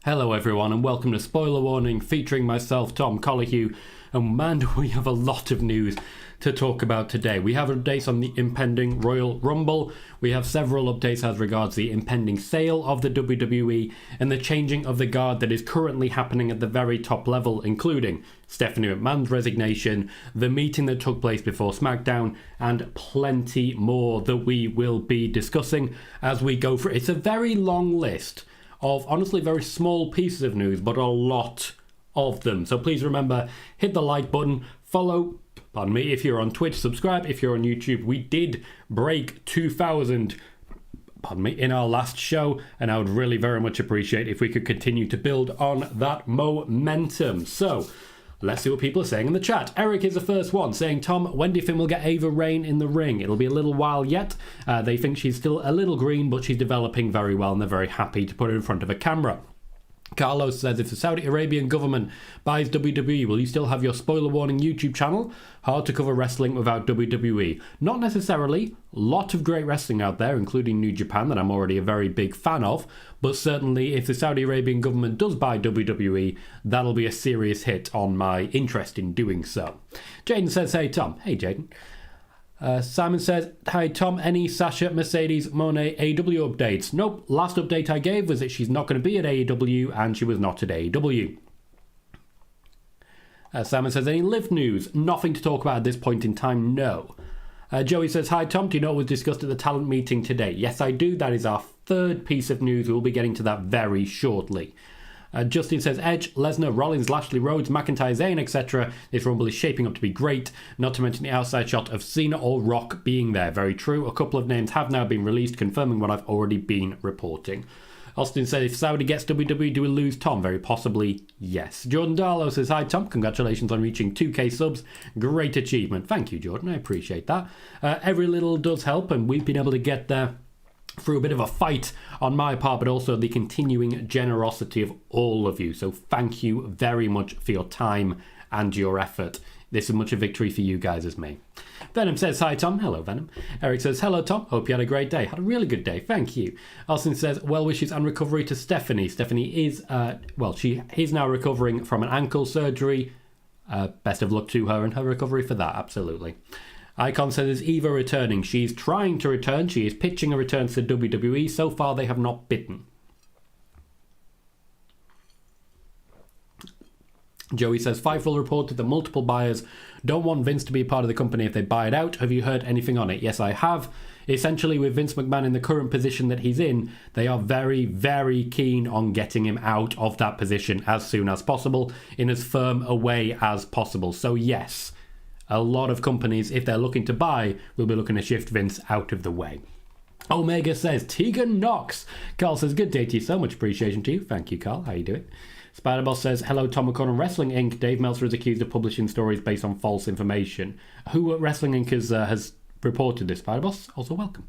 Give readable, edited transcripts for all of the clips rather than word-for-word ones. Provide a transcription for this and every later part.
Hello everyone and welcome to Spoiler Warning featuring myself, Tom Colohue, and man, we have a lot of news to talk about today. We have updates on the impending Royal Rumble, we have several updates as regards the impending sale of the WWE, and the changing of the guard that is currently happening at the very top level, including Stephanie McMahon's resignation, the meeting that took place before SmackDown, and plenty more that we will be discussing as we go through. It's a very long list of honestly very small pieces of news, but a lot of them. So please remember, hit the like button, follow, pardon me, if you're on Twitch, subscribe if you're on YouTube. We did break 2,000, pardon me, in our last show, and I would really very much appreciate if we could continue to build on that momentum. So let's see what people are saying in the chat. Eric is the first one saying, Tom, when do you think we'll get Ava Raine in the ring? It'll be a little while yet. They think she's still a little green, but she's developing very well and they're very happy to put her in front of a camera. Carlos says, if the Saudi Arabian government buys WWE, will you still have your Spoiler Warning YouTube channel? Hard to cover wrestling without WWE. Not necessarily. Lot of great wrestling out there, including New Japan, that I'm already a very big fan of. But certainly, if the Saudi Arabian government does buy WWE, that'll be a serious hit on my interest in doing so. Jaden says, hey Tom. Hey Jaden. Simon says, hi Tom, any Sasha, Mercedes, Monet, AEW updates? Nope, last update I gave was that she's not going to be at AEW and she was not at AEW. Simon says, any Liv news? Nothing to talk about at this point in time, no. Joey says, hi Tom, do you know what was discussed at the talent meeting today? Yes I do, that is our third piece of news, we'll be getting to that very shortly. Justin says, Edge, Lesnar, Rollins, Lashley, Rhodes, McIntyre, Zayn, etc. This Rumble is shaping up to be great, not to mention the outside shot of Cena or Rock being there. Very true. A couple of names have now been released, confirming what I've already been reporting. Austin says, if Saudi gets WWE, do we lose Tom? Very possibly, yes. Jordan Darlow says, hi Tom, congratulations on reaching 2k subs. Great achievement. Thank you, Jordan, I appreciate that. Every little does help, and we've been able to get there through a bit of a fight on my part, but also the continuing generosity of all of you. So thank you very much for your time and your effort. This is much a victory for you guys as me. Venom says, hi Tom. Hello Venom. Eric says, hello Tom. Hope you had a great day. Had a really good day. Thank you. Austin says, well wishes and recovery to Stephanie. Stephanie is, she is now recovering from an ankle surgery. Best of luck to her and her recovery for that. Absolutely. Icon says, is Eva returning? She's trying to return. She is pitching a return to WWE. So far, they have not bitten. Joey says, Fightful reported that multiple buyers don't want Vince to be a part of the company if they buy it out. Have you heard anything on it? Yes, I have. Essentially, with Vince McMahon in the current position that he's in, they are very, very keen on getting him out of that position as soon as possible, in as firm a way as possible. So yes, a lot of companies, if they're looking to buy, will be looking to shift Vince out of the way. Omega says, Tegan Knox. Carl says, good day to you. So much appreciation to you. Thank you, Carl. How you doing? Spiderboss says, hello, Tom McConnell. Wrestling Inc. Dave Meltzer is accused of publishing stories based on false information. Who at Wrestling Inc. has reported this? Spiderboss, also welcome.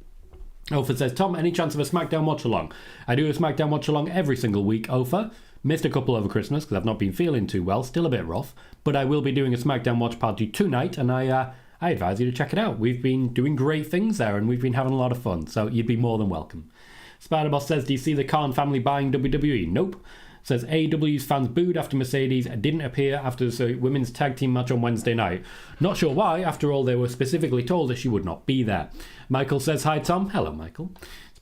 Ofer says, Tom, any chance of a SmackDown watch-along? I do a SmackDown watch-along every single week, Ofer. Missed a couple over Christmas because I've not been feeling too well. Still a bit rough. But I will be doing a SmackDown watch party tonight, and I advise you to check it out. We've been doing great things there, and we've been having a lot of fun. So you'd be more than welcome. Spiderboss says, do you see the Khan family buying WWE? Nope. Says, AEW's fans booed after Mercedes didn't appear after the women's tag team match on Wednesday night. Not sure why. After all, they were specifically told that she would not be there. Michael says, hi, Tom. Hello, Michael.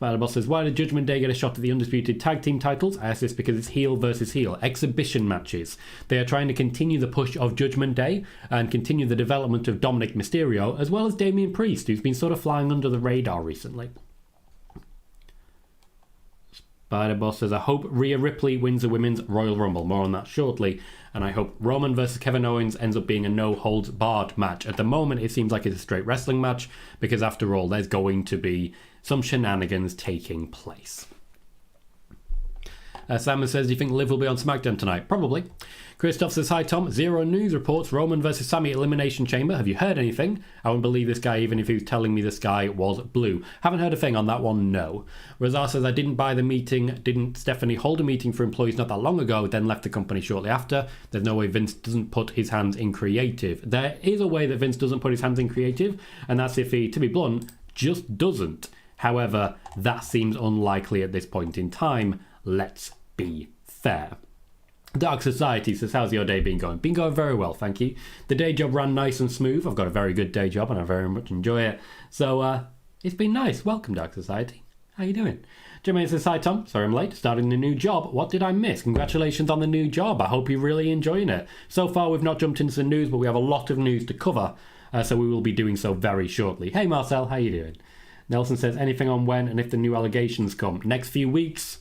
Spiderboss says, why did Judgment Day get a shot at the undisputed tag team titles? I ask this because it's heel versus heel. Exhibition matches. They are trying to continue the push of Judgment Day and continue the development of Dominic Mysterio, as well as Damian Priest, who's been sort of flying under the radar recently. Spiderboss says, I hope Rhea Ripley wins the Women's Royal Rumble. More on that shortly. And I hope Roman versus Kevin Owens ends up being a no-holds-barred match. At the moment, it seems like it's a straight wrestling match, because after all, there's going to be some shenanigans taking place. Simon says, do you think Liv will be on SmackDown tonight? Probably. Christoph says, hi Tom, Zero News reports Roman versus Sami Elimination Chamber. Have you heard anything? I wouldn't believe this guy even if he was telling me the sky was blue. Haven't heard a thing on that one, no. Razar says, I didn't buy the meeting. Didn't Stephanie hold a meeting for employees not that long ago, then left the company shortly after? There's no way Vince doesn't put his hands in creative. There is a way that Vince doesn't put his hands in creative, and that's if he, to be blunt, just doesn't. However, that seems unlikely at this point in time. Let's be fair. fair. Dark Society says, how's your day been going? Been going very well, thank you. The day job ran nice and smooth. I've got a very good day job and I very much enjoy it. So it's been nice. Welcome, Dark Society. How you doing? Jermaine says, hi Tom, sorry I'm late, starting the new job. What did I miss? Congratulations on the new job. I hope you're really enjoying it. So far we've not jumped into the news, but we have a lot of news to cover, so we will be doing so very shortly. Hey Marcel, how you doing? Nelson says, anything on when and if the new allegations come? Next few weeks,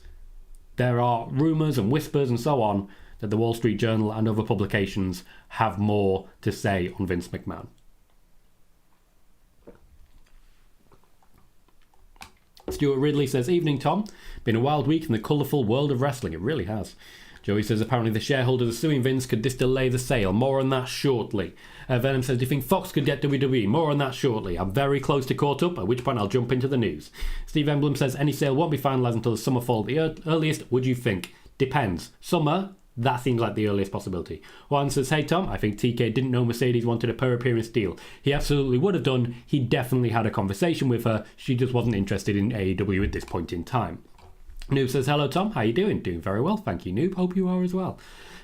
there are rumours and whispers and so on that the Wall Street Journal and other publications have more to say on Vince McMahon. Stuart Ridley says, evening Tom, been a wild week in the colourful world of wrestling. It really has. Joey says, apparently the shareholders are suing Vince. Could this delay the sale? More on that shortly. Venom says, do you think Fox could get WWE? More on that shortly. I'm very close to caught up, at which point I'll jump into the news. Steve Emblem says, any sale won't be finalised until the summer fall. The earliest, would you think? Depends. Summer, that seems like the earliest possibility. Juan says, hey Tom, I think TK didn't know Mercedes wanted a per appearance deal. He absolutely would have done. He definitely had a conversation with her. She just wasn't interested in AEW at this point in time. Noob says, hello Tom, how you doing? Doing very well, thank you Noob, hope you are as well.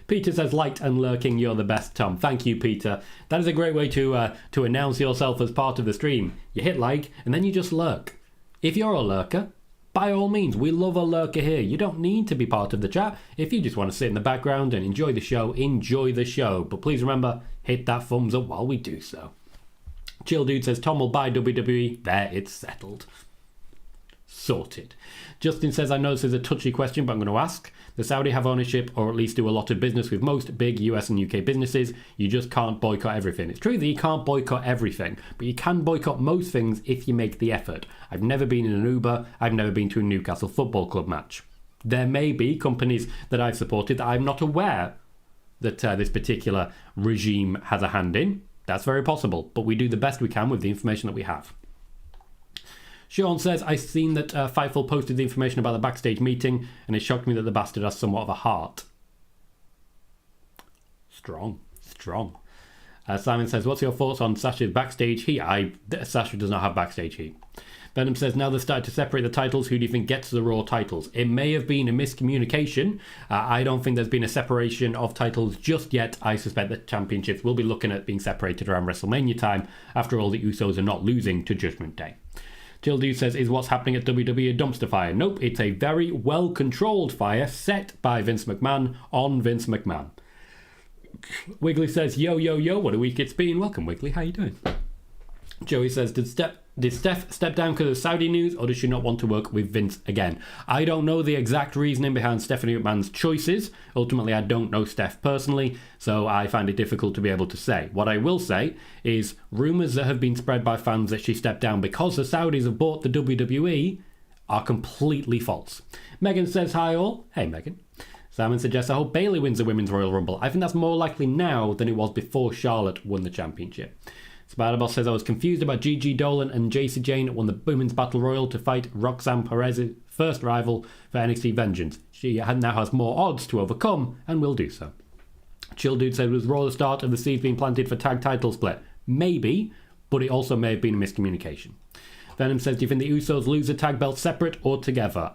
Peter says, light and lurking, you're the best Tom. Thank you Peter. That is a great way to announce yourself as part of the stream. You hit like and then you just lurk. If you're a lurker, by all means, we love a lurker here. You don't need to be part of the chat. If you just want to sit in the background and enjoy the show, enjoy the show. But please remember, hit that thumbs up while we do so. Chill Dude says, Tom will buy WWE. There, it's settled. Sorted. Justin says, I know this is a touchy question, but I'm going to ask. The Saudi have ownership, or at least do a lot of business with most big US and UK businesses. You just can't boycott everything. It's true that you can't boycott everything, but you can boycott most things if you make the effort. I've never been in an Uber. I've never been to a Newcastle Football Club match. There may be companies that I've supported that I'm not aware that this particular regime has a hand in. That's very possible, but we do the best we can with the information that we have. Sean says, I've seen that Fightful posted the information about the backstage meeting, and it shocked me that the bastard has somewhat of a heart. Strong. Simon says, what's your thoughts on Sasha's backstage heat? Sasha does not have backstage heat. Venom says, now they've started to separate the titles. Who do you think gets the Raw titles? It may have been a miscommunication. I don't think there's been a separation of titles just yet. I suspect that championships will be looking at being separated around WrestleMania time. After all, the Usos are not losing to Judgment Day. Jill Dude says, is what's happening at WWE a dumpster fire? Nope, it's a very well-controlled fire set by Vince McMahon on Vince McMahon. Wiggly says, yo, what a week it's been. Welcome, Wiggly, how you doing? Joey says, did Steph step down because of Saudi news, or does she not want to work with Vince again? I don't know the exact reasoning behind Stephanie McMahon's choices. Ultimately, I don't know Steph personally, so I find it difficult to be able to say. What I will say is rumours that have been spread by fans that she stepped down because the Saudis have bought the WWE are completely false. Megan says, hi all. Hey, Megan. Simon suggests, I hope Bayley wins the Women's Royal Rumble. I think that's more likely now than it was before Charlotte won the championship. Spider-Boss says, I was confused about Gigi Dolan and Jacy Jayne won the Women's Battle Royal to fight Roxanne Perez's first rival for NXT Vengeance. She now has more odds to overcome and will do so. Chill Dude said, was Raw the start of the seeds being planted for tag title split? Maybe, but it also may have been a miscommunication. Venom says, do you think the Usos lose the tag belt separate or together?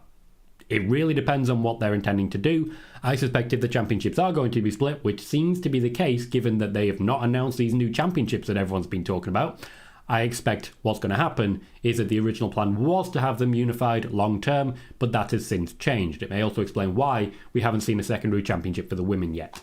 It really depends on what they're intending to do. I suspect if the championships are going to be split, which seems to be the case given that they have not announced these new championships that everyone's been talking about, I expect what's going to happen is that the original plan was to have them unified long term, but that has since changed. It may also explain why we haven't seen a secondary championship for the women yet.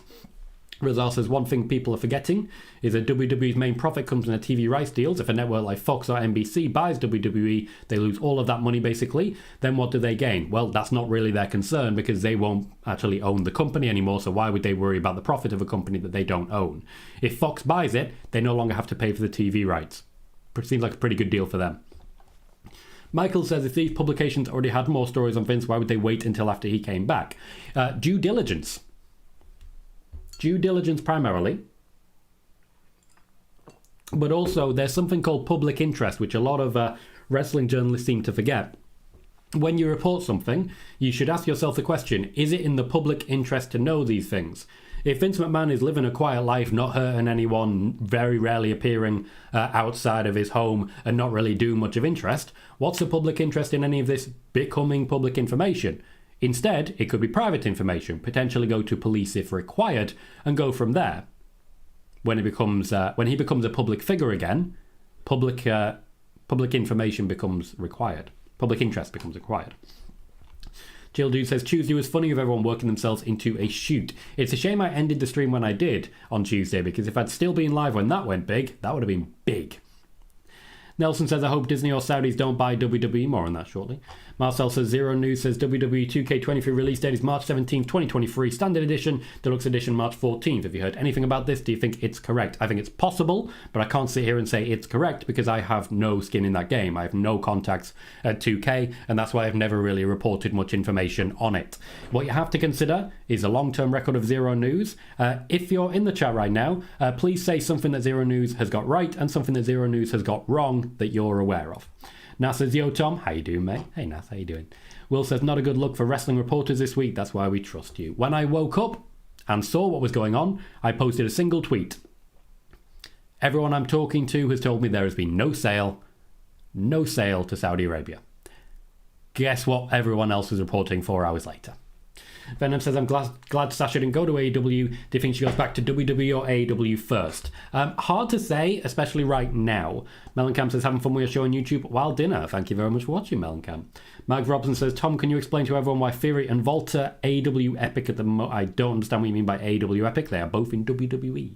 Razar says, one thing people are forgetting is that WWE's main profit comes from their TV rights deals. If a network like Fox or NBC buys WWE, they lose all of that money basically. Then what do they gain? Well, that's not really their concern because they won't actually own the company anymore, so why would they worry about the profit of a company that they don't own? If Fox buys it, they no longer have to pay for the TV rights. Seems like a pretty good deal for them. Michael says, if these publications already had more stories on Vince, why would they wait until after he came back? Due diligence. Due diligence primarily, but also there's something called public interest, which a lot of wrestling journalists seem to forget. When you report something, you should ask yourself the question, is it in the public interest to know these things? If Vince McMahon is living a quiet life, not hurting anyone, very rarely appearing outside of his home and not really doing much of interest, what's the public interest in any of this becoming public information? Instead, it could be private information, potentially go to police if required, and go from there. When he becomes a public figure again, public information becomes required. Public interest becomes required. Jill Dude says, Tuesday was funny with everyone working themselves into a shoot. It's a shame I ended the stream when I did on Tuesday, because if I'd still been live when that went big, that would have been big. Nelson says, I hope Disney or Saudis don't buy WWE. More on that shortly. Marcel says, Zero News says, WWE 2K23 release date is March 17, 2023. Standard Edition, Deluxe Edition, March 14th. Have you heard anything about this? Do you think it's correct? I think it's possible, but I can't sit here and say it's correct because I have no skin in that game. I have no contacts at 2K, and that's why I've never really reported much information on it. What you have to consider is a long-term record of Zero News. If you're in the chat right now, please say something that Zero News has got right and something that Zero News has got wrong that you're aware of. Nas says, yo Tom, how you doing, mate? Hey Nas, how you doing? Will says, not a good look for wrestling reporters this week, that's why we trust you. When I woke up and saw what was going on, I posted a single tweet. Everyone I'm talking to has told me there has been no sale to Saudi Arabia. Guess what everyone else was reporting 4 hours later? Venom says, I'm glad Sasha didn't go to AEW. Do you think she goes back to WWE or AEW first? Hard to say, especially right now. Mellencamp says, having fun with your show on YouTube while dinner. Thank you very much for watching, Mellencamp. Mark Robson says, Tom, can you explain to everyone why Theory and Volta AEW Epic at the moment? I don't understand what you mean by AEW Epic. They are both in WWE.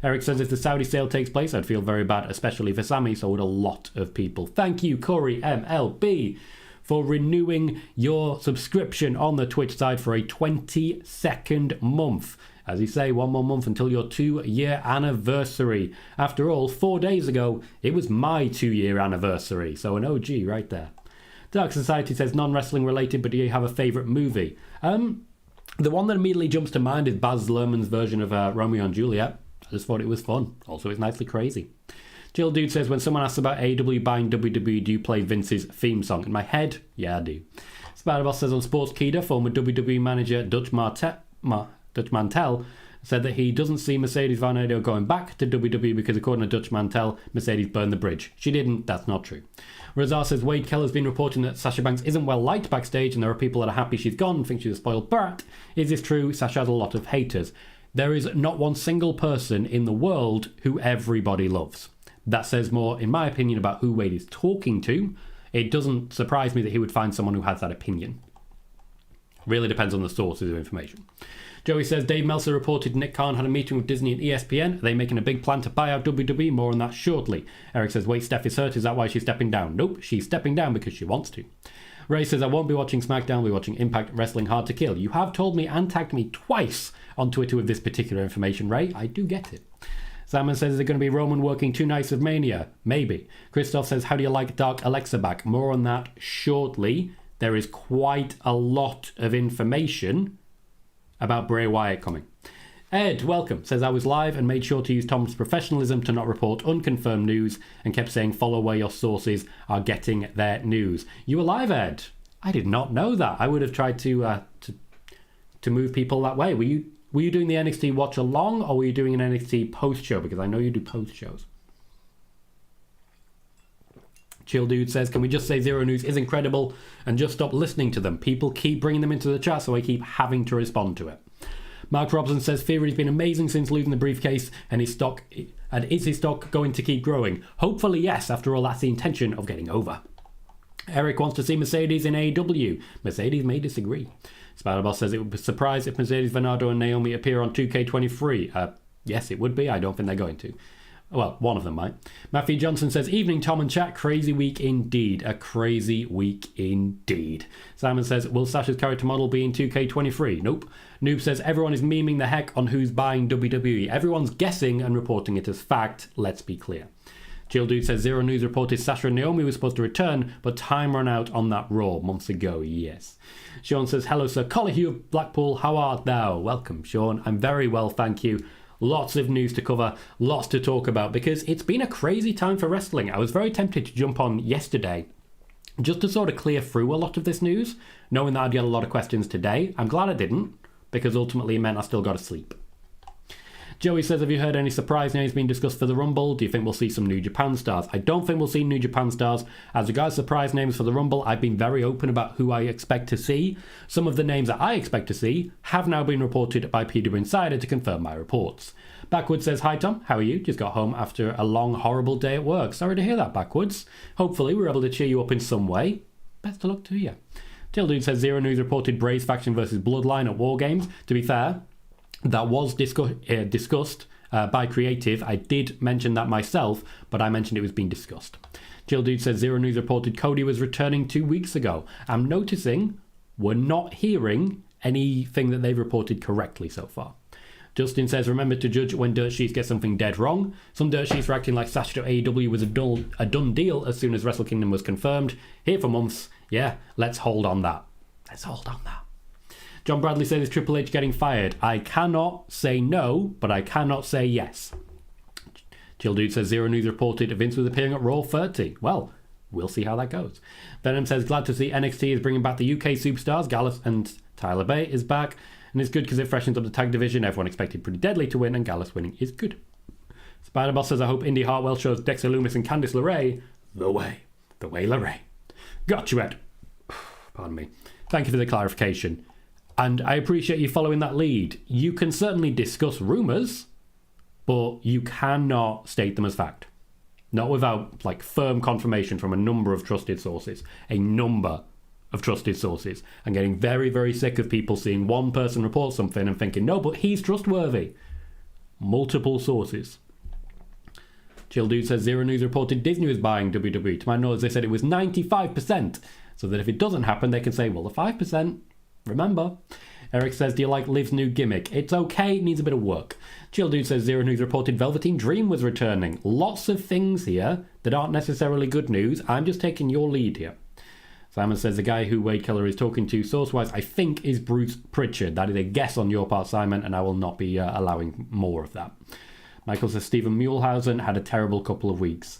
Eric says, if the Saudi sale takes place, I'd feel very bad, especially for Sammy, so would a lot of people. Thank you, Corey MLB, for renewing your subscription on the Twitch side for a 22nd month. As you say, 1 more month until your 2-year anniversary. After all, 4 days ago, it was my 2-year anniversary. So an OG right there. Dark Society says, non-wrestling related, but do you have a favourite movie? The one that immediately jumps to mind is Baz Luhrmann's version of Romeo and Juliet. I just thought it was fun. Also, it's nicely crazy. Jill Dude says, when someone asks about AEW buying WWE, do you play Vince's theme song? In my head, yeah, I do. Spider-Boss says, on Sportskeeda, former WWE manager Dutch Mantel said that he doesn't see Mercedes Varnado going back to WWE because, according to Dutch Mantel, Mercedes burned the bridge. She didn't. That's not true. Razar says, Wade Keller's been reporting that Sasha Banks isn't well liked backstage and there are people that are happy she's gone and think she's a spoiled brat. Is this true? Sasha has a lot of haters. There is not one single person in the world who everybody loves. That says more, in my opinion, about who Wade is talking to. It doesn't surprise me that he would find someone who has that opinion. Really depends on the sources of information. Joey says, Dave Meltzer reported Nick Khan had a meeting with Disney and ESPN. Are they making a big plan to buy out WWE? More on that shortly. Eric says, wait, Steph is hurt. Is that why she's stepping down? Nope, she's stepping down because she wants to. Ray says, I won't be watching SmackDown. I'll be watching Impact Wrestling Hard to Kill. You have told me and tagged me twice on Twitter with this particular information, Ray. I do get it. Simon says, is it going to be Roman working 2 nights of Mania? Maybe. Christoph says, how do you like Dark Alexa back? More on that shortly. There is quite a lot of information about Bray Wyatt coming. Ed, welcome, says, I was live and made sure to use Tom's professionalism to not report unconfirmed news and kept saying follow where your sources are getting their news. You were live, Ed? I did not know that. I would have tried to move people that way. Were you doing the NXT watch along or were you doing an NXT post show? Because I know you do post shows. Chill Dude says, can we just say Zero News is incredible and just stop listening to them? People keep bringing them into the chat, so I keep having to respond to it. Mark Robson says, Theory's been amazing since losing the briefcase and is his stock going to keep growing? Hopefully yes, after all that's the intention of getting over. Eric wants to see Mercedes in AEW. Mercedes may disagree. Spider-Boss says it would be surprised if Mercedes Varnado and Naomi appear on 2K23. Yes, it would be. I don't think they're going to. Well, one of them might. Matthew Johnson says, evening Tom and chat, crazy week indeed. A crazy week indeed. Simon says, will Sasha's character model be in 2K23? Nope. Noob says, everyone is memeing the heck on who's buying WWE. Everyone's guessing and reporting it as fact. Let's be clear. Jill Dude says, Zero News reported Sasha and Naomi were supposed to return, but time ran out on that Raw months ago. Yes. Sean says, hello Sir Colohue of Blackpool, how art thou? Welcome, Sean. I'm very well, thank you. Lots of news to cover, lots to talk about, because it's been a crazy time for wrestling. I was very tempted to jump on yesterday just to sort of clear through a lot of this news, knowing that I'd get a lot of questions today. I'm glad I didn't, because ultimately it meant I still got to sleep. Joey says, have you heard any surprise names being discussed for the Rumble? Do you think we'll see some New Japan stars? I don't think we'll see New Japan stars. As regards surprise names for the Rumble, I've been very open about who I expect to see. Some of the names that I expect to see have now been reported by PWInsider to confirm my reports. Backwards says, hi Tom, how are you? Just got home after a long, horrible day at work. Sorry to hear that, Backwards. Hopefully we're able to cheer you up in some way. Best of luck to you. Till Dude says, Zero News reported Bray's faction versus Bloodline at War Games. To be fair, that was discussed by Creative. I did mention that myself, but I mentioned it was being discussed. Jill Dude says, Zero News reported Cody was returning 2 weeks ago. I'm noticing we're not hearing anything that they've reported correctly so far. Justin says, remember to judge when dirt sheets get something dead wrong. Some dirt sheets were acting like Sasha to AEW was a done deal as soon as Wrestle Kingdom was confirmed. Here for months. Yeah, let's hold on that. Let's hold on that. John Bradley says, is Triple H getting fired? I cannot say no, but I cannot say yes. Jill Dude says, Zero News reported Vince was appearing at Raw 30. Well, we'll see how that goes. Venom says, glad to see NXT is bringing back the UK superstars. Gallus and Tyler Bate is back. And it's good because it freshens up the tag division. Everyone expected Pretty Deadly to win, and Gallus winning is good. Spider-Boss says, I hope Indy Hartwell shows Dexter Lumis and Candice LeRae the way. The way LeRae. Got you, Ed. Pardon me. Thank you for the clarification. And I appreciate you following that lead. You can certainly discuss rumours, but you cannot state them as fact. Not without firm confirmation from a number of trusted sources. A number of trusted sources. I'm getting very, very sick of people seeing one person report something and thinking, no, but he's trustworthy. Multiple sources. Jill Dude says, Zero News reported Disney was buying WWE. To my knowledge, they said it was 95%. So that if it doesn't happen, they can say, well, the 5%. Remember. Eric says, do you like Liv's new gimmick? It's okay, it needs a bit of work. Jill Dude says, Zero News reported Velveteen Dream was returning. Lots of things here that aren't necessarily good news. I'm just taking your lead here. Simon says, the guy who Wade Keller is talking to, source-wise, I think is Bruce Pritchard. That is a guess on your part, Simon, and I will not be allowing more of that. Michael says, Stephen Muehlhausen had a terrible couple of weeks.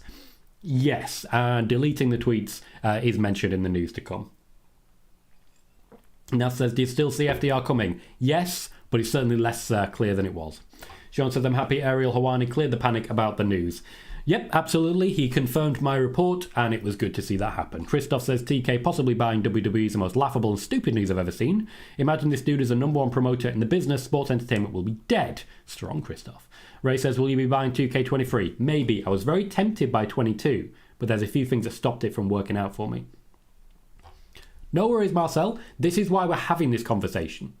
Yes, and deleting the tweets is mentioned in the news to come. Now says, do you still see FDR coming? Yes, but it's certainly less clear than it was. Sean says, I'm happy Ariel Hawani cleared the panic about the news. Yep, absolutely. He confirmed my report, and it was good to see that happen. Christoph says, TK possibly buying WWE is the most laughable and stupid news I've ever seen. Imagine this dude is the number one promoter in the business. Sports entertainment will be dead. Strong, Christoph. Ray says, will you be buying 2K23? Maybe. I was very tempted by 22, but there's a few things that stopped it from working out for me. No worries, Marcel. This is why we're having this conversation.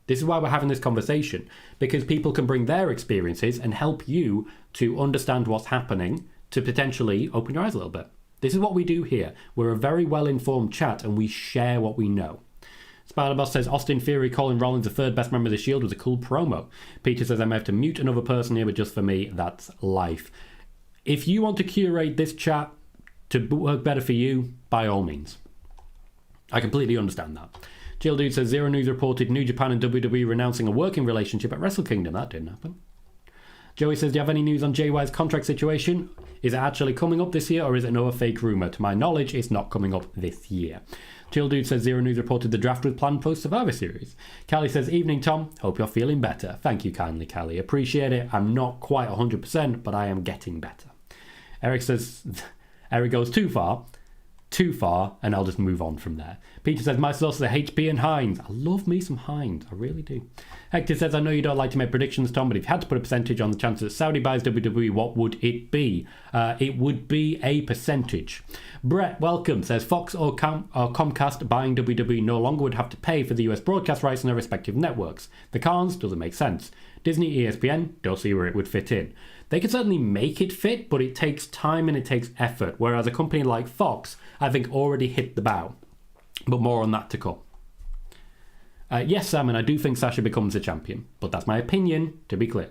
Because people can bring their experiences and help you to understand what's happening to potentially open your eyes a little bit. This is what we do here. We're a very well-informed chat and we share what we know. Spider-Boss says, Austin Theory calling Rollins the third best member of the Shield was a cool promo. Peter says, I may have to mute another person here, but just for me, that's life. If you want to curate this chat to work better for you, by all means. I completely understand that. Jill Dude says, Zero News reported New Japan and WWE renouncing a working relationship at Wrestle Kingdom. That didn't happen. Joey says, do you have any news on JY's contract situation? Is it actually coming up this year or is it another fake rumour? To my knowledge, it's not coming up this year. Jill Dude says, Zero News reported the draft was planned post-Survivor Series. Callie says, evening Tom, hope you're feeling better. Thank you kindly, Callie. Appreciate it. I'm not quite 100%, but I am getting better. Eric says, Eric goes too far, and I'll just move on from there. Peter says, my sources are HP and Hines. I love me some Hines. I really do. Hector says, I know you don't like to make predictions, Tom, but if you had to put a percentage on the chance that Saudi buys WWE, what would it be? It would be a percentage. Brett, welcome, says, Fox or Comcast buying WWE no longer would have to pay for the US broadcast rights on their respective networks. The cons doesn't make sense. Disney, ESPN, don't see where it would fit in. They can certainly make it fit, but it takes time and it takes effort, whereas a company like Fox, I think, already hit the bow. But more on that to come. Yes, Simon, I do think Sasha becomes a champion, but that's my opinion, to be clear.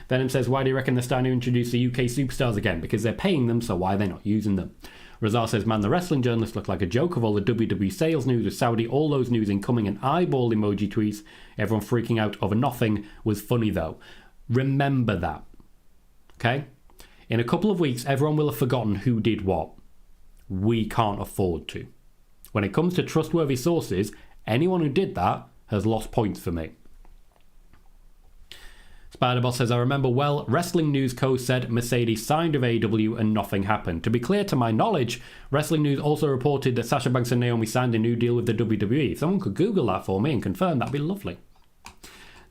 Venom says, why do you reckon they're starting to introduce the UK superstars again? Because they're paying them, so why are they not using them? Razar says, man, the wrestling journalists look like a joke of all the WWE sales news with Saudi, all those news incoming and eyeball emoji tweets. Everyone freaking out over nothing was funny, though. Remember that. Okay? In a couple of weeks, everyone will have forgotten who did what. We can't afford to. When it comes to trustworthy sources, anyone who did that has lost points for me. Spider-Boss says, I remember well, Wrestling News Co. said Mercedes signed with AEW and nothing happened. To be clear, to my knowledge, Wrestling News also reported that Sasha Banks and Naomi signed a new deal with the WWE. If someone could Google that for me and confirm, that'd be lovely.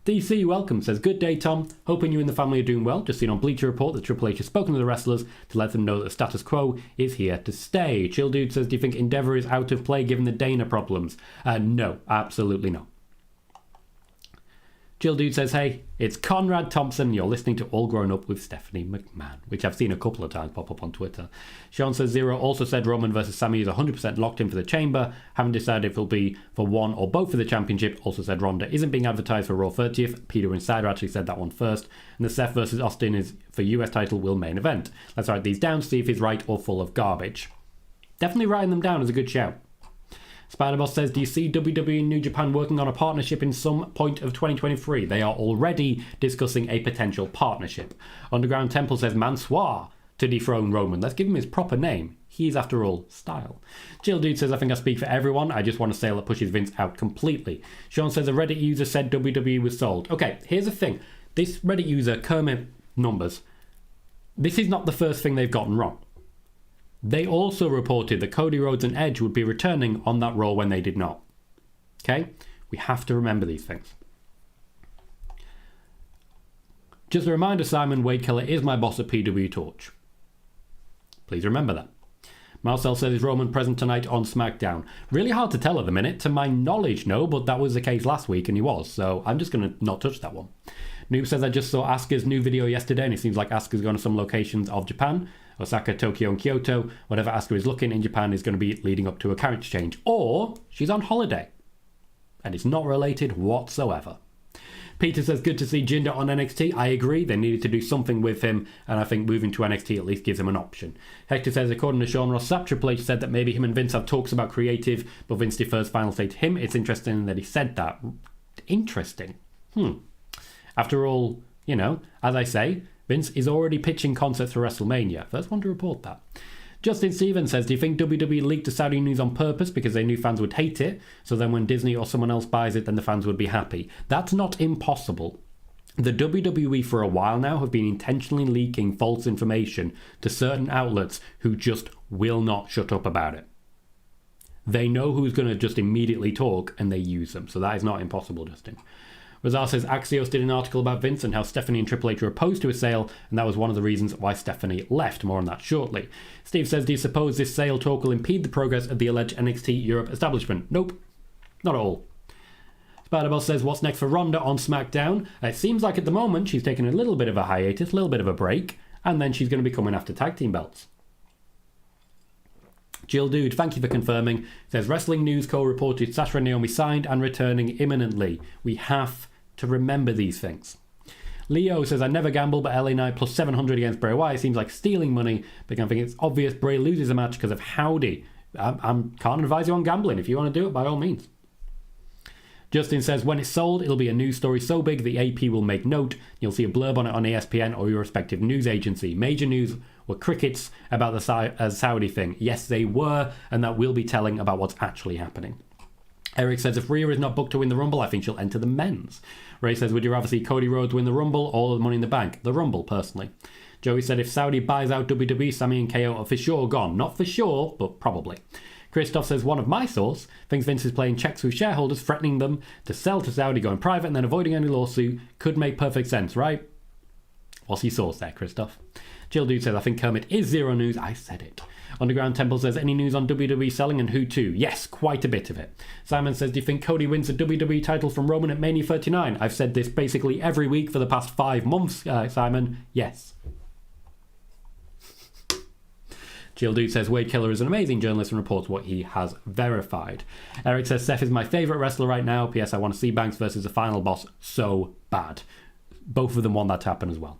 DC Welcome says, good day, Tom. Hoping you and the family are doing well. Just seen on Bleacher Report that Triple H has spoken to the wrestlers to let them know that the status quo is here to stay. Chill Dude says, do you think Endeavour is out of play given the Dana problems? No, absolutely not. Jill Dude says, hey, it's Conrad Thompson. You're listening to All Grown Up with Stephanie McMahon, which I've seen a couple of times pop up on Twitter. Sean says, Zero also said Roman versus Sami is 100% locked in for the Chamber. Haven't decided if it'll be for one or both of the championship. Also said Ronda isn't being advertised for Raw 30th. PWInsider actually said that one first. And the Seth versus Austin is for US title will main event. Let's write these down to see if he's right or full of garbage. Definitely writing them down is a good shout. Spider-Boss says, do you see WWE and New Japan working on a partnership in some point of 2023? They are already discussing a potential partnership. Underground Temple says, Mansoir to dethrone Roman. Let's give him his proper name. He's, after all, style. Jill Dude says, I think I speak for everyone. I just want a sale that pushes Vince out completely. Sean says, a Reddit user said WWE was sold. Okay, here's the thing. This Reddit user, Kermit Numbers, this is not the first thing they've gotten wrong. They also reported that Cody Rhodes and Edge would be returning on that Raw when they did not. Okay? We have to remember these things. Just a reminder, Simon, Wade Keller is my boss at PWTorch. Please remember that. Marcel says, is Roman present tonight on SmackDown? Really hard to tell at the minute. To my knowledge, no, but that was the case last week and he was, so I'm just going to not touch that one. Noob says, I just saw Asuka's new video yesterday and it seems like Asuka's going to some locations of Japan. Osaka, Tokyo and Kyoto. Whatever Asuka is looking in Japan is going to be leading up to a character change. Or she's on holiday. And it's not related whatsoever. Peter says, good to see Jinder on NXT. I agree, they needed to do something with him, and I think moving to NXT at least gives him an option. Hector says, according to Sean Ross Sapp, Triple H said that maybe him and Vince have talks about creative, but Vince defers final say to him. It's interesting that he said that. Interesting. After all, you know, as I say, Vince is already pitching concepts for WrestleMania. First one to report that. Justin Stevens says, do you think WWE leaked the Saudi news on purpose because they knew fans would hate it, so then when Disney or someone else buys it, then the fans would be happy? That's not impossible. The WWE for a while now have been intentionally leaking false information to certain outlets who just will not shut up about it. They know who's going to just immediately talk and they use them. So that is not impossible, Justin. Razar says Axios did an article about Vince and how Stephanie and Triple H were opposed to a sale, and that was one of the reasons why Stephanie left. More on that shortly. Steve says, do you suppose this sale talk will impede the progress of the alleged NXT Europe establishment? Nope. Not at all. Spider-Boss says, what's next for Ronda on SmackDown? It seems like at the moment she's taking a little bit of a hiatus, a little bit of a break, and then she's going to be coming after tag team belts. Jill Dude, thank you for confirming. Says, Wrestling News Co. reported Sasha and Naomi signed and returning imminently. We have to remember these things. Leo says, I never gamble, but LA Knight plus 700 against Bray Wyatt seems like stealing money, but I think it's obvious Bray loses a match because of Howdy. I can't advise you on gambling. If you want to do it, by all means. Justin says, when it's sold, it'll be a news story so big the AP will make note. You'll see a blurb on it on ESPN or your respective news agency. Major news were crickets about the Saudi thing. Yes, they were, and that will be telling about what's actually happening. Eric says, if Rhea is not booked to win the Rumble, I think she'll enter the men's. Ray says, would you rather see Cody Rhodes win the Rumble or the Money in the Bank? The Rumble, personally. Joey said, if Saudi buys out WWE, Sami and KO are for sure gone. Not for sure, but probably. Christoph says, one of my source thinks Vince is playing checks with shareholders, threatening them to sell to Saudi, going private, and then avoiding any lawsuit. Could make perfect sense, right? What's your source there, Christoph? Jill Dude says, I think Kermit is zero news. I said it. Underground Temple says, any news on WWE selling and who to? Yes, quite a bit of it. Simon says, do you think Cody wins the WWE title from Roman at Mania 39? I've said this basically every week for the past 5 months, Simon. Yes. Jill Dude says, Wade Keller is an amazing journalist and reports what he has verified. Eric says, Seth is my favourite wrestler right now. P.S. I want to see Banks versus the final boss so bad. Both of them want that to happen as well.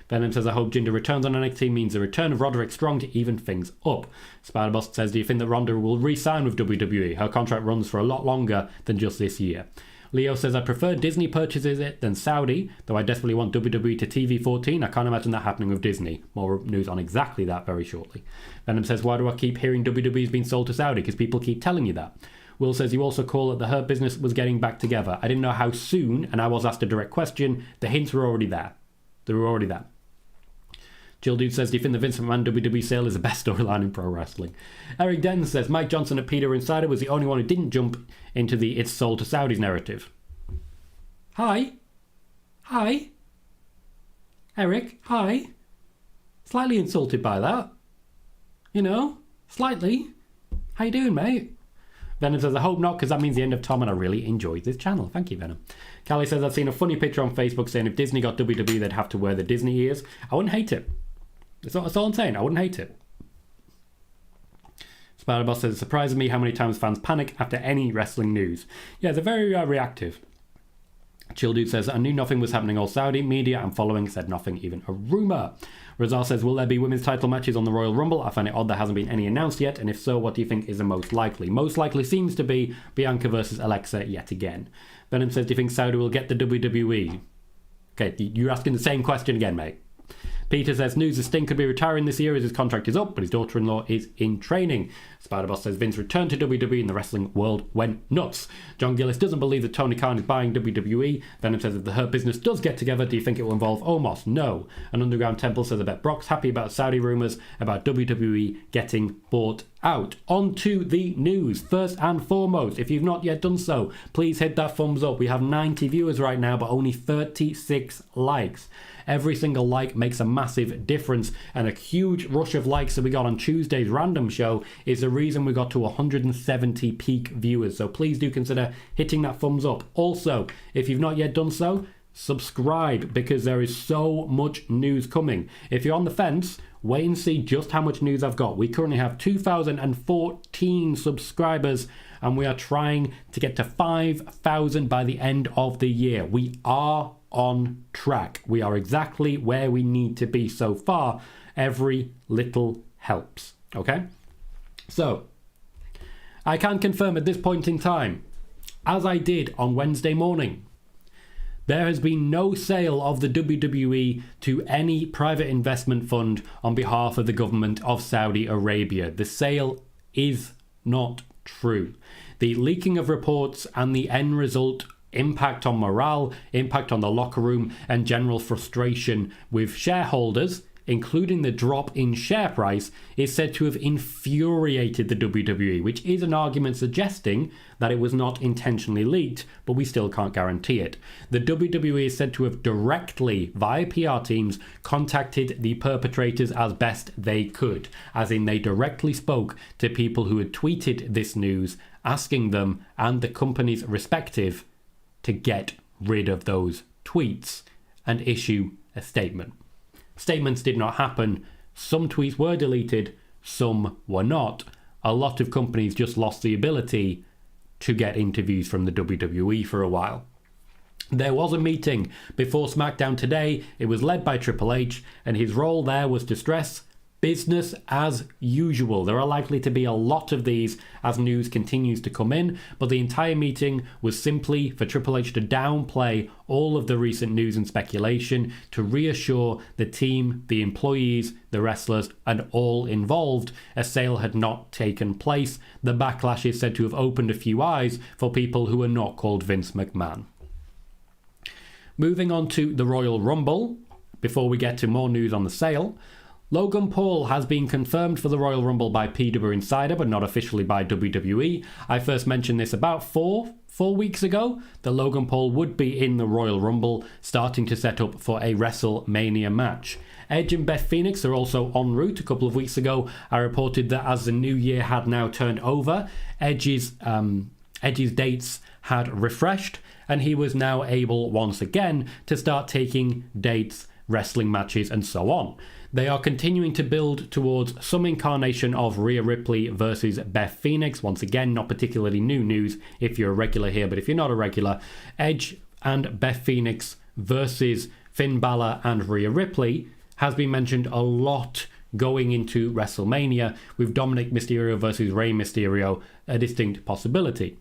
Venom says, I hope Jinder returns on NXT means the return of Roderick Strong to even things up. Spider-Boss says, do you think that Ronda will re-sign with WWE? Her contract runs for a lot longer than just this year. Leo says, I prefer Disney purchases it than Saudi, though I desperately want WWE to TV 14. I can't imagine that happening with Disney. More news on exactly that very shortly. Venom says, why do I keep hearing WWE's been sold to Saudi? Because people keep telling you that. Will says, you also call it the Hurt Business was getting back together. I didn't know how soon, and I was asked a direct question. The hints were already there. They were already there. Jill Dude says, do you think the Vince McMahon WWE sale is the best storyline in pro wrestling? Eric Denton says, Mike Johnson at PWInsider was the only one who didn't jump into the it's sold to Saudis narrative. Hi. Eric, hi. Slightly insulted by that. You know, slightly. How you doing, mate? Venom says, I hope not, because that means the end of Tom, and I really enjoyed this channel. Thank you, Venom. Callie says, I've seen a funny picture on Facebook saying if Disney got WWE, they'd have to wear the Disney ears. I wouldn't hate it. That's all I'm saying. I wouldn't hate it. Spider-Boss says, it surprises me how many times fans panic after any wrestling news. Yeah, they're very reactive. Chill Dude says, I knew nothing was happening. All Saudi media I'm following said nothing, even a rumour. Razar says, will there be women's title matches on the Royal Rumble? I find it odd there hasn't been any announced yet, and if so, what do you think is the most likely? Most likely seems to be Bianca versus Alexa yet again. Venom says, do you think Saudi will get the WWE? Okay, you're asking the same question again, mate. Peter says, news that Sting could be retiring this year as his contract is up, but his daughter-in-law is in training. Spider-Boss says, Vince returned to WWE and the wrestling world went nuts. John Gillis doesn't believe that Tony Khan is buying WWE. Venom says, if the Hurt Business does get together, do you think it will involve Omos? No. An Underground Temple says, I bet Brock's happy about Saudi rumours about WWE getting bought out. On to the news. First and foremost, if you've not yet done so, please hit that thumbs up. We have 90 viewers right now, but only 36 likes. Every single like makes a massive difference, and a huge rush of likes that we got on Tuesday's random show is the reason we got to 170 peak viewers. So please do consider hitting that thumbs up. Also, if you've not yet done so, subscribe, because there is so much news coming. If you're on the fence, wait and see just how much news I've got. We currently have 2,014 subscribers, and we are trying to get to 5,000 by the end of the year. We are on track. We are exactly where we need to be so far. Every little helps. Okay? So, I can confirm at this point in time, as I did on Wednesday morning, there has been no sale of the WWE to any private investment fund on behalf of the government of Saudi Arabia. The sale is not true. The leaking of reports and the end result impact on morale, impact on the locker room, and general frustration with shareholders, including the drop in share price, is said to have infuriated the WWE, which is an argument suggesting that it was not intentionally leaked, but we still can't guarantee it. The WWE is said to have directly, via PR teams, contacted the perpetrators as best they could, as in they directly spoke to people who had tweeted this news, asking them and the companies respective to get rid of those tweets and issue a statement. Statements did not happen. Some tweets were deleted, some were not. A lot of companies just lost the ability to get interviews from the WWE for a while. There was a meeting before SmackDown today. It was led by Triple H, and his role there was to stress business as usual. There are likely to be a lot of these as news continues to come in, but the entire meeting was simply for Triple H to downplay all of the recent news and speculation, to reassure the team, the employees, the wrestlers, and all involved a sale had not taken place. The backlash is said to have opened a few eyes for people who are not called Vince McMahon. Moving on to the Royal Rumble, before we get to more news on the sale, Logan Paul has been confirmed for the Royal Rumble by PWInsider, but not officially by WWE. I first mentioned this about four weeks ago, that Logan Paul would be in the Royal Rumble, starting to set up for a WrestleMania match. Edge and Beth Phoenix are also en route. A couple of weeks ago, I reported that as the new year had now turned over, Edge's dates had refreshed, and he was now able once again to start taking dates, wrestling matches, and so on. They are continuing to build towards some incarnation of Rhea Ripley versus Beth Phoenix. Once again, not particularly new news if you're a regular here, but if you're not a regular, Edge and Beth Phoenix versus Finn Balor and Rhea Ripley has been mentioned a lot going into WrestleMania, with Dominic Mysterio versus Rey Mysterio a distinct possibility.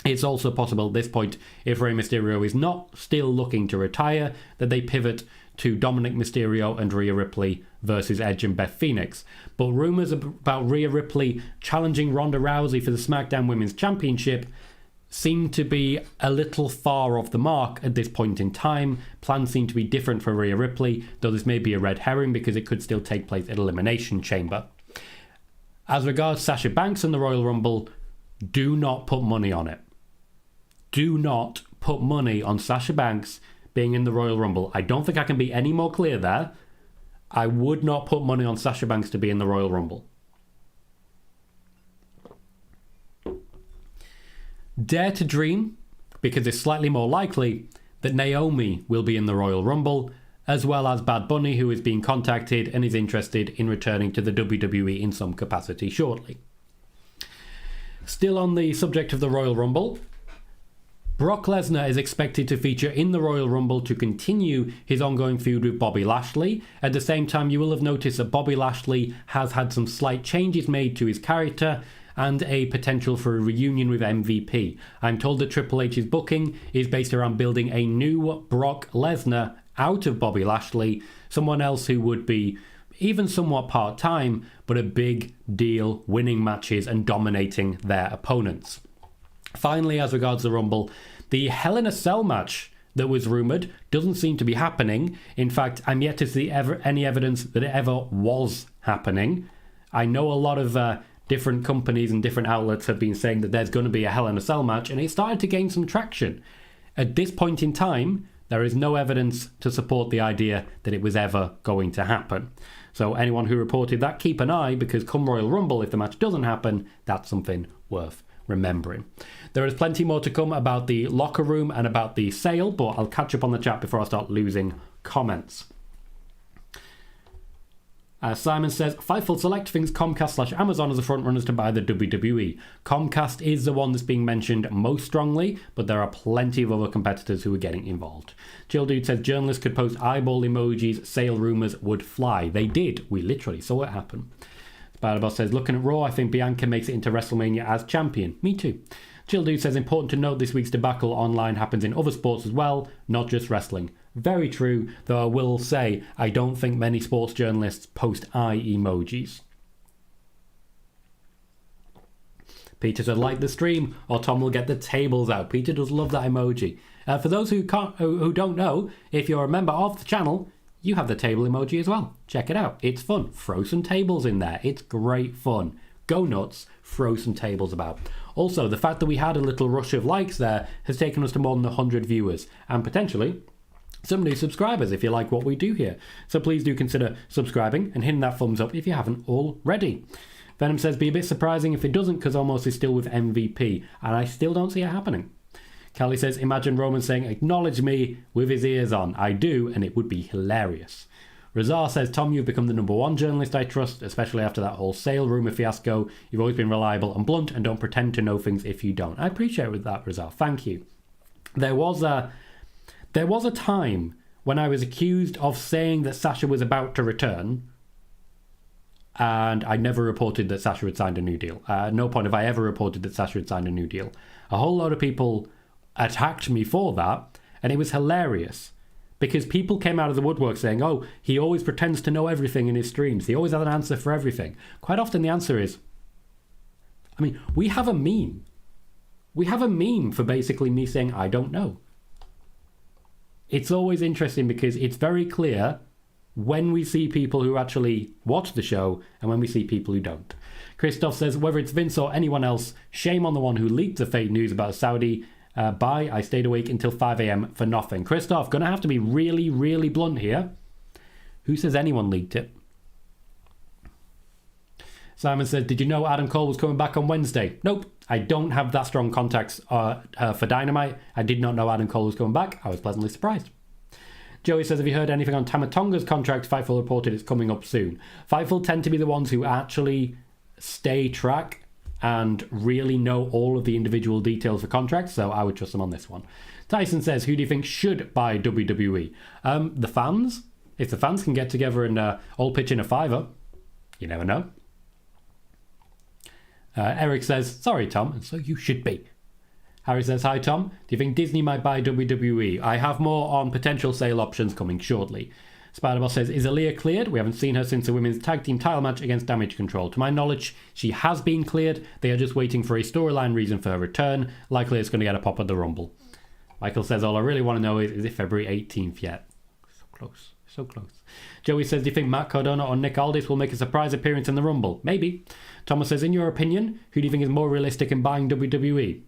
It's also possible at this point, if Rey Mysterio is not still looking to retire, that they pivot to Dominic Mysterio and Rhea Ripley versus Edge and Beth Phoenix. But rumours about Rhea Ripley challenging Ronda Rousey for the SmackDown Women's Championship seem to be a little far off the mark at this point in time. Plans seem to be different for Rhea Ripley, though this may be a red herring because it could still take place at Elimination Chamber. As regards Sasha Banks and the Royal Rumble, do not put money on it. Do not put money on Sasha Banks being in the Royal Rumble. I don't think I can be any more clear there. I would not put money on Sasha Banks to be in the Royal Rumble. Dare to dream, because it's slightly more likely that Naomi will be in the Royal Rumble, as well as Bad Bunny, who is being contacted and is interested in returning to the WWE in some capacity shortly. Still on the subject of the Royal Rumble, Brock Lesnar is expected to feature in the Royal Rumble to continue his ongoing feud with Bobby Lashley. At the same time, you will have noticed that Bobby Lashley has had some slight changes made to his character and a potential for a reunion with MVP. I'm told that Triple H's booking is based around building a new Brock Lesnar out of Bobby Lashley, someone else who would be even somewhat part-time, but a big deal, winning matches and dominating their opponents. Finally, as regards the Rumble, the Hell in a Cell match that was rumoured doesn't seem to be happening. In fact, I'm yet to see any evidence that it ever was happening. I know a lot of different companies and different outlets have been saying that there's going to be a Hell in a Cell match, and it started to gain some traction. At this point in time, there is no evidence to support the idea that it was ever going to happen. So anyone who reported that, keep an eye, because come Royal Rumble, if the match doesn't happen, that's something worth remembering. There is plenty more to come about the locker room and about the sale, but I'll catch up on the chat before I start losing comments. Simon says, Fightful Select thinks Comcast/Amazon as the frontrunners to buy the WWE. Comcast is the one that's being mentioned most strongly, but there are plenty of other competitors who are getting involved. Chill Dude says, journalists could post eyeball emojis, sale rumours would fly. They did. We literally saw it happen. Spider-Boss says, looking at Raw, I think Bianca makes it into WrestleMania as champion. Me too. Chill Dude says, important to note this week's debacle online happens in other sports as well, not just wrestling. Very true, though I will say I don't think many sports journalists post eye emojis. Peter said, like the stream, or Tom will get the tables out. Peter does love that emoji. For those who don't know, if you're a member of the channel, you have the table emoji as well. Check it out. It's fun. Throw some tables in there. It's great fun. Go nuts. Throw some tables about. Also, the fact that we had a little rush of likes there has taken us to more than 100 viewers and potentially some new subscribers if you like what we do here. So please do consider subscribing and hitting that thumbs up if you haven't already. Venom says, be a bit surprising if it doesn't because Almost is still with MVP, and I still don't see it happening. Callie says, imagine Roman saying, acknowledge me with his ears on. I do, and it would be hilarious. Razar says, Tom, you've become the number one journalist I trust, especially after that whole sale rumour fiasco. You've always been reliable and blunt and don't pretend to know things if you don't. I appreciate that, Razar. Thank you. There was a time when I was accused of saying that Sasha was about to return, and I never reported that Sasha had signed a new deal. At no point have I ever reported that Sasha had signed a new deal. A whole lot of people attacked me for that, and it was hilarious because people came out of the woodwork saying, oh, he always pretends to know everything in his streams. He always has an answer for everything. Quite often the answer is, I mean, we have a meme. We have a meme for basically me saying, I don't know. It's always interesting because it's very clear when we see people who actually watch the show and when we see people who don't. Christoph says, whether it's Vince or anyone else, shame on the one who leaked the fake news about Saudi buy. I stayed awake until 5 a.m. for nothing. Christoph, going to have to be really, really blunt here. Who says anyone leaked it? Simon says, did you know Adam Cole was coming back on Wednesday? Nope. I don't have that strong contacts for Dynamite. I did not know Adam Cole was coming back. I was pleasantly surprised. Joey says, have you heard anything on Tama Tonga's contract? Fightful reported it's coming up soon. Fightful tend to be the ones who actually stay track and really know all of the individual details for contracts, so I would trust them on this one. Tyson says, who do you think should buy WWE? The fans. If the fans can get together and all pitch in a $5, you never know. Eric says, sorry, Tom, and so you should be. Harry says, hi Tom, do you think Disney might buy WWE? I have more on potential sale options coming shortly. Spider-Boss says, is Aaliyah cleared? We haven't seen her since the women's tag team title match against Damage Control. To my knowledge, she has been cleared. They are just waiting for a storyline reason for her return. Likely it's going to get a pop at the Rumble. Michael says, all I really want to know is it February 18th yet? So close. So close. Joey says, do you think Matt Cardona or Nick Aldis will make a surprise appearance in the Rumble? Maybe. Thomas says, in your opinion, who do you think is more realistic in buying WWE?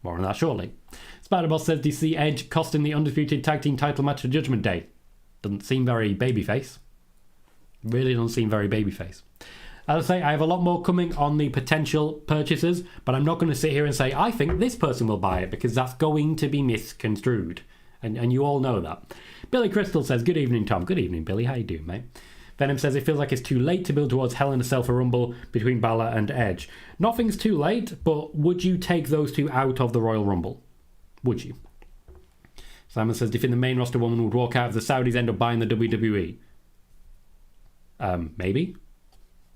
More on that shortly. Spider-Boss says, do you see Edge costing the undisputed tag team title match for Judgment Day? Doesn't seem very babyface. Really doesn't seem very babyface. As I say, I have a lot more coming on the potential purchases, but I'm not going to sit here and say, I think this person will buy it, because that's going to be misconstrued. And you all know that. Billy Crystal says, good evening, Tom. Good evening, Billy. How you doing, mate? Venom says, it feels like it's too late to build towards Hell in a Cell for Rumble between Balor and Edge. Nothing's too late, but would you take those two out of the Royal Rumble? Would you? Simon says, do you think the main roster woman would walk out if the Saudis end up buying the WWE? Maybe.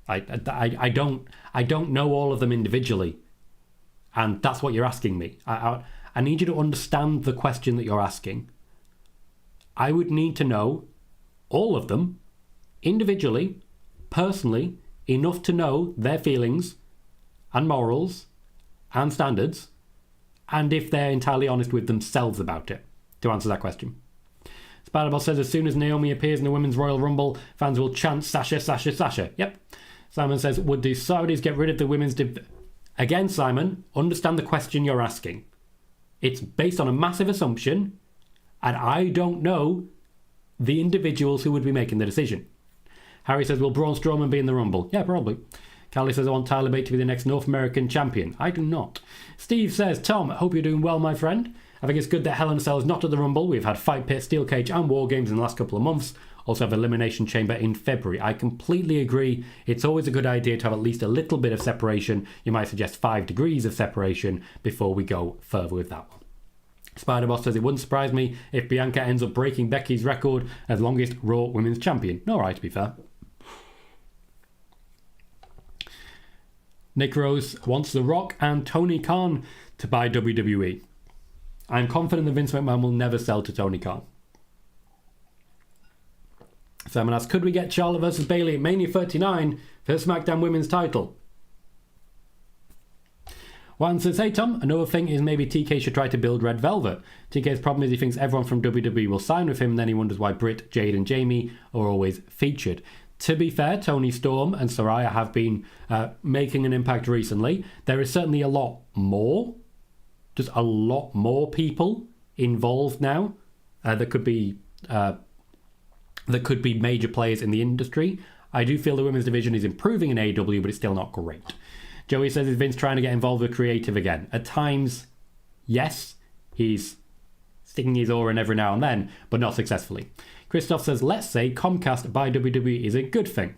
I don't know all of them individually. And that's what you're asking me. I need you to understand the question that you're asking. I would need to know all of them individually, personally, enough to know their feelings and morals and standards, and if they're entirely honest with themselves about it, to answer that question. Spider-Boss says, as soon as Naomi appears in the Women's Royal Rumble, fans will chant Sasha, Sasha, Sasha. Yep. Simon says, would the Saudis get rid of the women's Again, Simon, understand the question you're asking. It's based on a massive assumption, and I don't know the individuals who would be making the decision. Harry says, will Braun Strowman be in the Rumble? Yeah, probably. Callie says, I want Tyler Bate to be the next North American champion. I do not. Steve says, Tom, I hope you're doing well, my friend. I think it's good that Hell in a Cell is not at the Rumble. We've had Fight Pit, Steel Cage and War Games in the last couple of months. Also have Elimination Chamber in February. I completely agree. It's always a good idea to have at least a little bit of separation. You might suggest 5 degrees of separation before we go further with that one. Spider-Boss says, it wouldn't surprise me if Bianca ends up breaking Becky's record as longest Raw Women's Champion. Alright, to be fair. Nick Rose wants The Rock and Tony Khan to buy WWE. I'm confident that Vince McMahon will never sell to Tony Khan. Simon asks, could we get Charlotte versus Bayley at Mania 39 for the SmackDown Women's title? Juan says, hey Tom, another thing is maybe TK should try to build Red Velvet. TK's problem is he thinks everyone from WWE will sign with him, and then he wonders why Britt, Jade and Jamie are always featured. To be fair, Tony Storm and Saraya have been making an impact recently. There is certainly a lot more, just a lot more people involved now. That could be major players in the industry. I do feel the women's division is improving in AEW, but it's still not great. Joey says, is Vince trying to get involved with creative again? At times, yes. He's sticking his oar in every now and then, but not successfully. Christoph says, let's say Comcast by WWE is a good thing.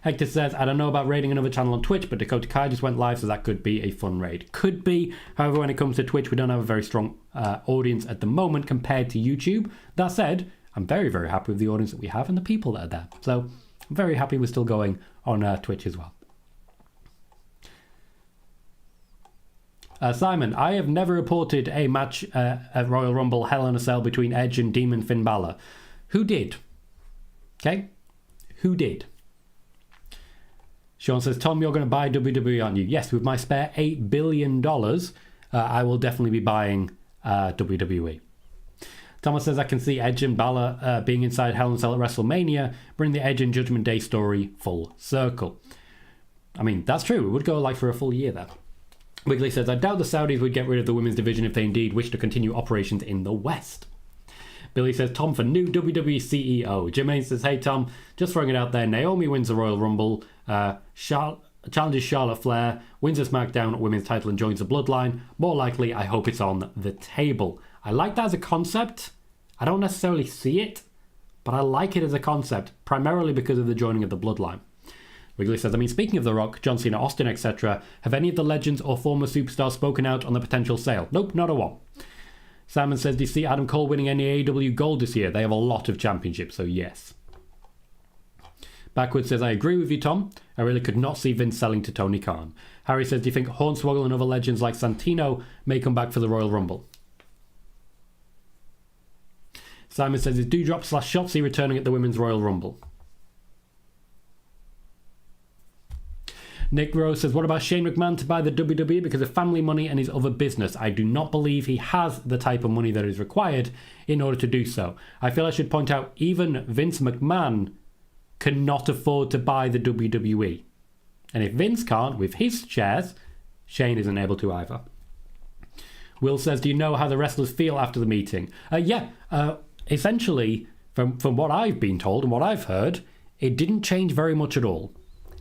Hector says, I don't know about raiding another channel on Twitch, but Dakota Kai just went live, so that could be a fun raid. Could be. However, when it comes to Twitch, we don't have a very strong audience at the moment compared to YouTube. That said, I'm very, very happy with the audience that we have and the people that are there. So I'm very happy we're still going on Twitch as well. Simon, I have never reported a match at Royal Rumble Hell in a Cell between Edge and Demon Finn Balor. Who did? Okay? Who did? Sean says, Tom, you're going to buy WWE, aren't you? Yes, with my spare $8 billion, I will definitely be buying WWE. Thomas says, I can see Edge and Balor being inside Hell in a Cell at WrestleMania, bring the Edge and Judgment Day story full circle. I mean, that's true. It would go like for a full year there. Wiggly says, I doubt the Saudis would get rid of the women's division if they indeed wish to continue operations in the West. Billy says, Tom for new WWE CEO. Jermaine says, hey Tom, just throwing it out there, Naomi wins the Royal Rumble, challenges Charlotte Flair, wins a SmackDown women's title and joins the Bloodline. More likely, I hope it's on the table. I like that as a concept. I don't necessarily see it, but I like it as a concept, primarily because of the joining of the Bloodline. Wiggly says, I mean, speaking of The Rock, John Cena, Austin, etc., have any of the legends or former superstars spoken out on the potential sale? Nope, not a one. Simon says, do you see Adam Cole winning any AEW gold this year? They have a lot of championships, so yes. Backwards says, I agree with you, Tom. I really could not see Vince selling to Tony Khan. Harry says, do you think Hornswoggle and other legends like Santino may come back for the Royal Rumble? Simon says, is Doudrop / Shotzi returning at the Women's Royal Rumble? Nick Rose says, what about Shane McMahon to buy the WWE because of family money and his other business? I do not believe he has the type of money that is required in order to do so. I feel I should point out even Vince McMahon cannot afford to buy the WWE. And if Vince can't with his shares, Shane isn't able to either. Will says, do you know how the wrestlers feel after the meeting? Essentially, from what I've been told and what I've heard, it didn't change very much at all.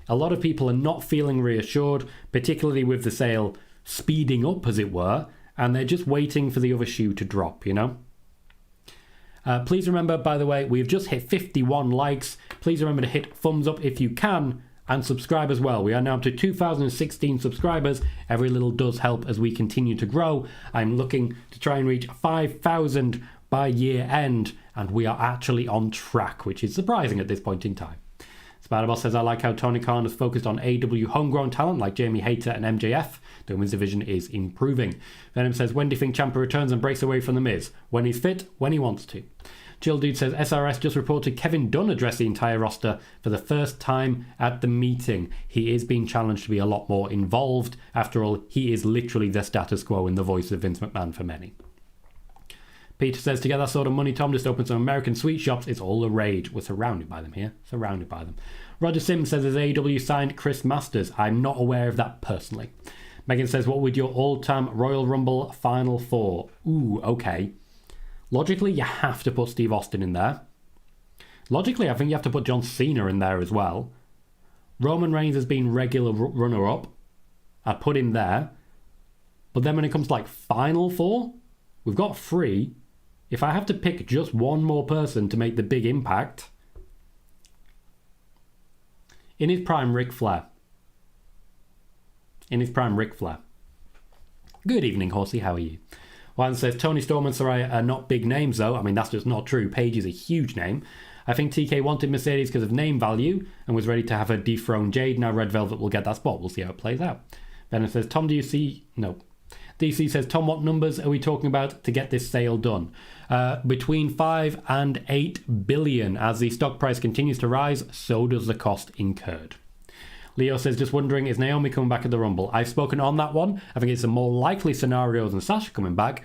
A lot of people are not feeling reassured, particularly with the sale speeding up, as it were, and they're just waiting for the other shoe to drop, you know? Please remember, by the way, we've just hit 51 likes. Please remember to hit thumbs up if you can, and subscribe as well. We are now up to 2,016 subscribers. Every little does help as we continue to grow. I'm looking to try and reach 5,000 by year end, and we are actually on track, which is surprising at this point in time. Spider-Boss says, I like how Tony Khan has focused on AEW homegrown talent like Jamie Hayter and MJF. The women's division is improving. Venom says, when do you think Ciampa returns and breaks away from The Miz? When he's fit, when he wants to. Chill Dude says, SRS just reported Kevin Dunn addressed the entire roster for the first time at the meeting. He is being challenged to be a lot more involved. After all, he is literally the status quo and the voice of Vince McMahon for many. Peter says, to get that sort of money, Tom just opened some American sweet shops. It's all the rage. We're surrounded by them here. Surrounded by them. Roger Sims says, has AEW signed Chris Masters? I'm not aware of that personally. Megan says, what would your all-time Royal Rumble Final Four? Ooh, okay. Logically, you have to put Steve Austin in there. Logically, I think you have to put John Cena in there as well. Roman Reigns has been regular runner-up. I'd put him there. But then when it comes to like Final Four, we've got 3. If I have to pick just one more person to make the big impact, in his prime, Ric Flair. In his prime, Ric Flair. Good evening, Horsey. How are you? One says, Tony Storm and Saraya are not big names, though. I mean, that's just not true. Paige is a huge name. I think TK wanted Mercedes because of name value and was ready to have her dethrone Jade. Now Red Velvet will get that spot. We'll see how it plays out. Venom says, Tom, do you see... No. DC says, Tom, what numbers are we talking about to get this sale done? Between 5 and 8 billion. As the stock price continues to rise, so does the cost incurred. Leo says, just wondering, is Naomi coming back at the Rumble? I've spoken on that one. I think it's a more likely scenario than Sasha coming back.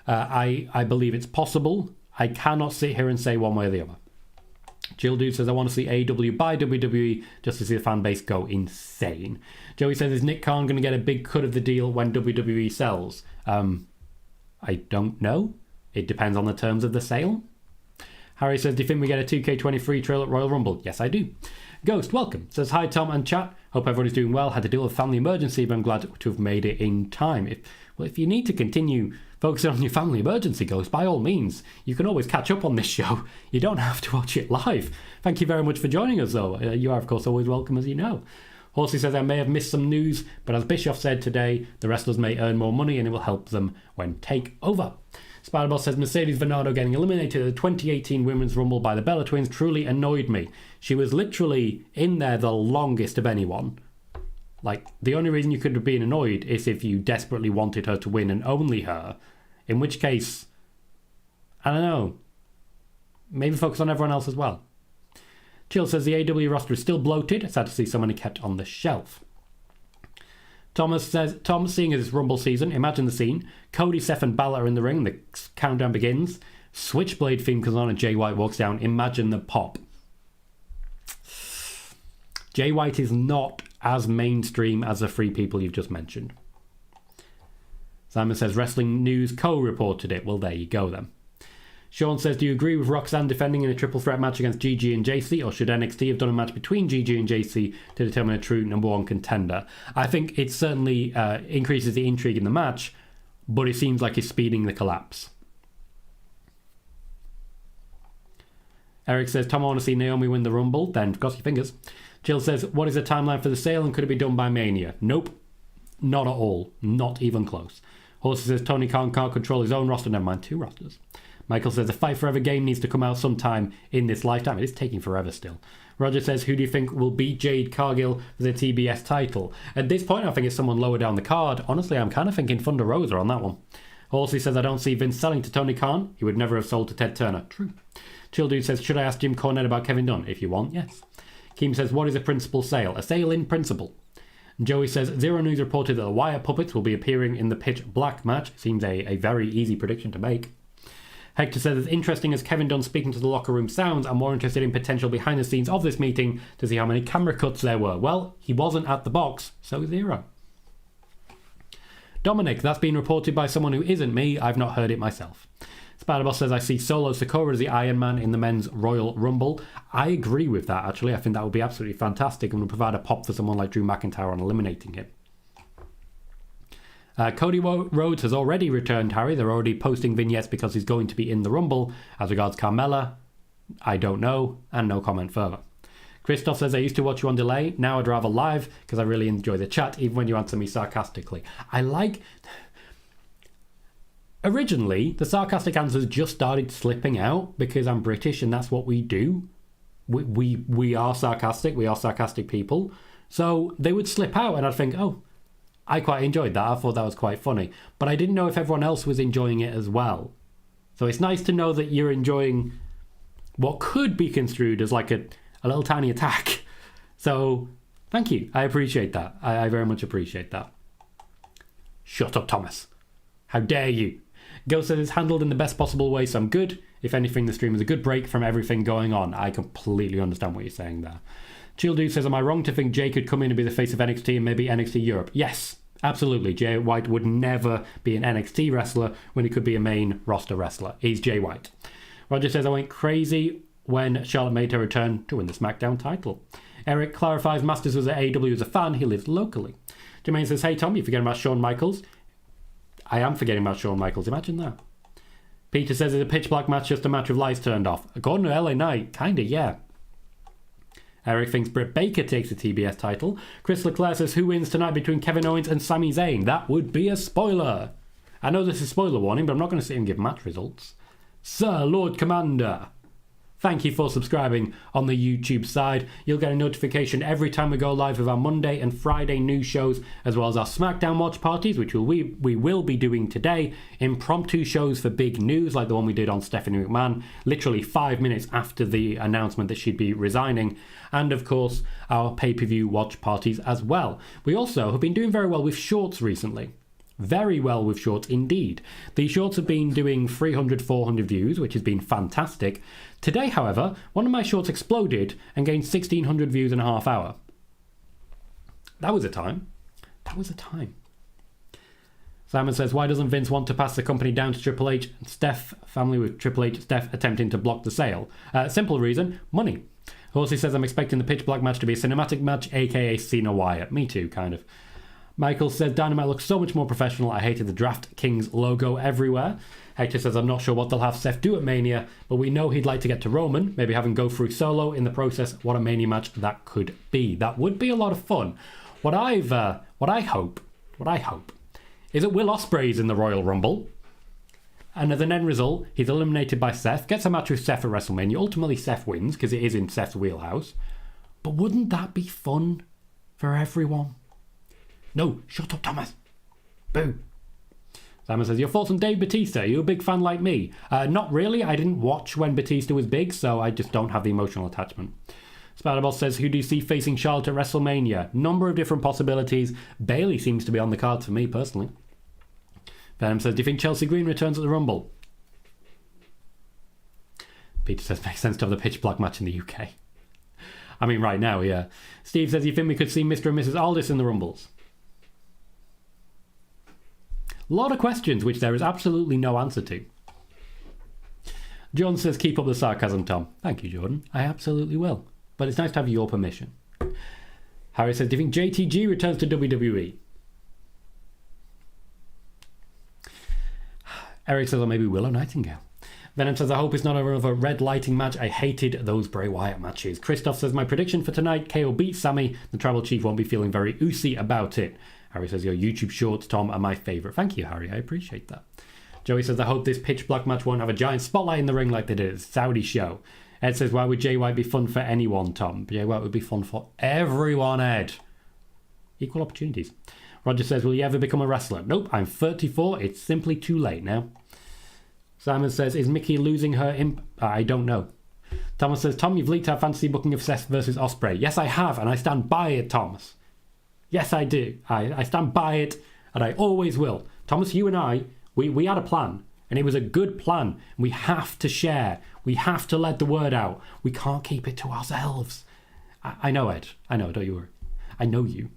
I believe it's possible. I cannot sit here and say one way or the other. Jill Dude says, I want to see AEW buy WWE just to see the fan base go insane. Joey says, is Nick Khan going to get a big cut of the deal when WWE sells? I don't know. It depends on the terms of the sale. Harry says, do you think we get a 2K23 trail at Royal Rumble? Yes, I do. Ghost, welcome. Says, hi, Tom and chat. Hope everyone is doing well. Had to deal with a family emergency, but I'm glad to have made it in time. If you need to continue focusing on your family emergency, Ghost, by all means, you can always catch up on this show. You don't have to watch it live. Thank you very much for joining us, though. You are, of course, always welcome, as you know. Horsey says, I may have missed some news, but as Bischoff said today, the wrestlers may earn more money and it will help them when take over. Spider-Boss says, Mercedes Varnado getting eliminated at the 2018 Women's Rumble by the Bella Twins truly annoyed me. She was literally in there the longest of anyone. Like, the only reason you could have been annoyed is if you desperately wanted her to win and only her. In which case, I don't know. Maybe focus on everyone else as well. Chill says, the AW roster is still bloated. Sad to see so many kept on the shelf. Thomas says, Tom, seeing as it's Rumble season, imagine the scene. Cody, Seth and Balor are in the ring. The countdown begins. Switchblade theme comes on and Jay White walks down. Imagine the pop. Jay White is not as mainstream as the 3 people you've just mentioned. Simon says, Wrestling News co-reported it. Well, there you go then. Sean says, do you agree with Roxanne defending in a triple threat match against Gigi and JC, or should NXT have done a match between Gigi and JC to determine a true number 1 contender? I think it certainly increases the intrigue in the match, but it seems like it's speeding the collapse. Eric says, Tom, I want to see Naomi win the Rumble. Then cross your fingers. Jill says, what is the timeline for the sale and could it be done by Mania? Nope. Not at all. Not even close. Horsey says, Tony Khan can't control his own roster. Never mind, 2 rosters. Michael says the Fight Forever game needs to come out sometime in this lifetime. It is taking forever still. Roger says, who do you think will beat Jade Cargill for the TBS title? At this point, I think it's someone lower down the card. Honestly, I'm kind of thinking Thunder Rosa on that one. Halsey says, I don't see Vince selling to Tony Khan. He would never have sold to Ted Turner. True. Chill Dude says, should I ask Jim Cornette about Kevin Dunn? If you want, yes. Keem says, what is a principal sale? A sale in principle. Joey says, Zero News reported that the Wyatt puppets will be appearing in the Pitch Black match. Seems a very easy prediction to make. Hector says, as interesting as Kevin Dunn speaking to the locker room sounds, I'm more interested in potential behind the scenes of this meeting to see how many camera cuts there were. Well, he wasn't at the box, so 0. Dominic, that's been reported by someone who isn't me. I've not heard it myself. Spider-Boss says, I see Solo Sikoa as the Iron Man in the men's Royal Rumble. I agree with that, actually. I think that would be absolutely fantastic and would provide a pop for someone like Drew McIntyre on eliminating him. Cody Rhodes has already returned, Harry. They're already posting vignettes because he's going to be in the Rumble. As regards Carmella, I don't know, and no comment further. Christoph says, I used to watch you on delay. Now I'd rather live because I really enjoy the chat, even when you answer me sarcastically. Originally, the sarcastic answers just started slipping out because I'm British and that's what we do. We are sarcastic. We are sarcastic people. So they would slip out and I'd think, oh, I quite enjoyed that. I thought that was quite funny. But I didn't know if everyone else was enjoying it as well. So it's nice to know that you're enjoying what could be construed as like a little tiny attack. So thank you. I appreciate that. I very much appreciate that. Shut up, Thomas. How dare you? Ghost says it's handled in the best possible way, so I'm good. If anything, the stream is a good break from everything going on. I completely understand what you're saying there. Chill Dude says, am I wrong to think Jay could come in and be the face of NXT and maybe NXT Europe? Yes, absolutely. Jay White would never be an NXT wrestler when he could be a main roster wrestler. He's Jay White. Roger says, I went crazy when Charlotte made her return to win the SmackDown title. Eric clarifies Masters was at AEW as a fan. He lives locally. Jermaine says, hey Tom, you forgetting about Shawn Michaels? I am forgetting about Shawn Michaels. Imagine that. Peter says, is a pitch black match just a match of lights turned off? According to LA Knight, kinda, yeah. Eric thinks Britt Baker takes the TBS title. Chris Leclerc says, who wins tonight between Kevin Owens and Sami Zayn? That would be a spoiler. I know this is spoiler warning, but I'm not going to sit and give match results. Sir Lord Commander, thank you for subscribing on the YouTube side. You'll get a notification every time we go live with our Monday and Friday news shows, as well as our SmackDown watch parties, which we will be doing today. Impromptu shows for big news, like the one we did on Stephanie McMahon, literally 5 minutes after the announcement that she'd be resigning. And of course, our pay-per-view watch parties as well. We also have been doing very well with shorts recently. Very well with shorts indeed. The shorts have been doing 300, 400 views, which has been fantastic. Today, however, one of my shorts exploded and gained 1,600 views in a half hour. That was a time. That was a time. Simon says, why doesn't Vince want to pass the company down to Triple H and Steph, family with Triple H, Steph attempting to block the sale? Simple reason, money. Horsey says, I'm expecting the pitch black match to be a cinematic match, aka Cena Wyatt. Me too, kind of. Michael says, Dynamite looks so much more professional. I hated the Draft Kings logo everywhere. Hector says, I'm not sure what they'll have Seth do at Mania, but we know he'd like to get to Roman, maybe have him go through Solo in the process. What a Mania match that could be. That would be a lot of fun. What I hope is that Will Ospreay's in the Royal Rumble, and as an end result, he's eliminated by Seth, gets a match with Seth at WrestleMania. Ultimately, Seth wins, because it is in Seth's wheelhouse. But wouldn't that be fun for everyone? No, shut up, Thomas. Boo. Simon says, your thoughts on Dave Bautista? Are you a big fan like me? Not really. I didn't watch when Batista was big, so I just don't have the emotional attachment. Spider-Boss says, who do you see facing Charlotte at WrestleMania? Number of different possibilities. Bayley seems to be on the cards for me, personally. Venom says, do you think Chelsea Green returns at the Rumble? Peter says, makes sense to have the pitch black match in the UK. I mean, right now, yeah. Steve says, you think we could see Mr. and Mrs. Aldis in the Rumbles? A lot of questions which there is absolutely no answer to. John says, keep up the sarcasm, Tom. Thank you, Jordan. I absolutely will. But it's nice to have your permission. Harry says, do you think JTG returns to WWE? Eric says, or maybe Willow Nightingale. Venom says, I hope it's not another red lighting match. I hated those Bray Wyatt matches. Christoph says, my prediction for tonight, KO beats Sammy. The Tribal Chief won't be feeling very oozy about it. Harry says, your YouTube shorts, Tom, are my favourite. Thank you, Harry. I appreciate that. Joey says, I hope this pitch black match won't have a giant spotlight in the ring like they did at the Saudi show. Ed says, why would Jay White be fun for anyone, Tom? Jay White would be fun for everyone, Ed. Equal opportunities. Roger says, will you ever become a wrestler? Nope, I'm 34. It's simply too late now. Simon says, is Mickey losing her I don't know. Thomas says, Tom, you've leaked our fantasy booking of Seth versus Ospreay. Yes, I have, and I stand by it, Thomas. Yes, I do. I stand by it, and I always will. Thomas, you and I, we had a plan, and it was a good plan. We have to share. We have to let the word out. We can't keep it to ourselves. I know, Ed. I know, don't you worry. I know you.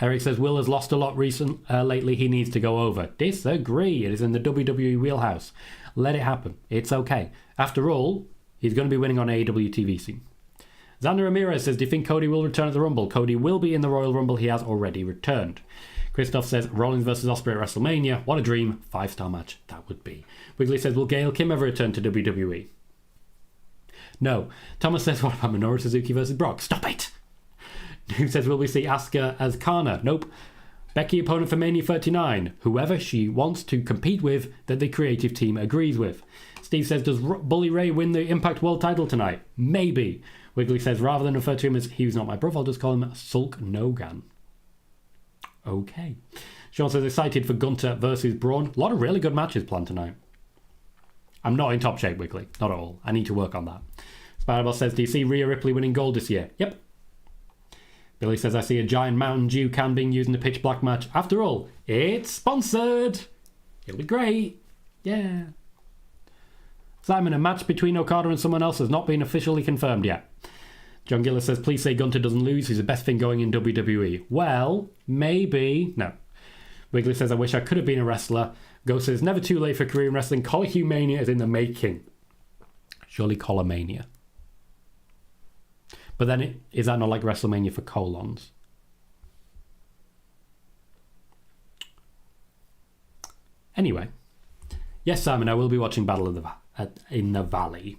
Eric says, Will has lost a lot lately. He needs to go over. Disagree. It is in the WWE wheelhouse. Let it happen. It's okay. After all, he's going to be winning on AEW TV soon. Xander Ramirez says, do you think Cody will return at the Rumble? Cody will be in the Royal Rumble. He has already returned. Christoph says, Rollins versus Ospreay at WrestleMania. What a dream. 5-star match that would be. Wiggly says, will Gail Kim ever return to WWE? No. Thomas says, what about Minoru Suzuki versus Brock? Stop it! Who says, will we see Asuka as Kana? Nope. Becky opponent for Mania 39. Whoever she wants to compete with that the creative team agrees with. Steve says, does Bully Ray win the Impact World title tonight? Maybe. Wiggly says, rather than refer to him as he was not my brother, I'll just call him Sulk Nogan. Okay. Sean says, excited for Gunter versus Braun. A lot of really good matches planned tonight. I'm not in top shape, Wiggly. Not at all. I need to work on that. Spider-Boss says, do you see Rhea Ripley winning gold this year? Yep. Billy says, I see a giant Mountain Dew can being used in the pitch black match. After all, it's sponsored. It'll be great. Yeah. Simon, a match between Okada and someone else has not been officially confirmed yet. John Gillis says, please say Gunter doesn't lose. He's the best thing going in WWE. Well, maybe. No. Wiggly says, I wish I could have been a wrestler. Ghost says, never too late for career in wrestling. Colohue Mania is in the making. Surely Colomania. But then, is that not like WrestleMania for colons? Anyway. Yes, Simon, I will be watching Battle of in the Valley.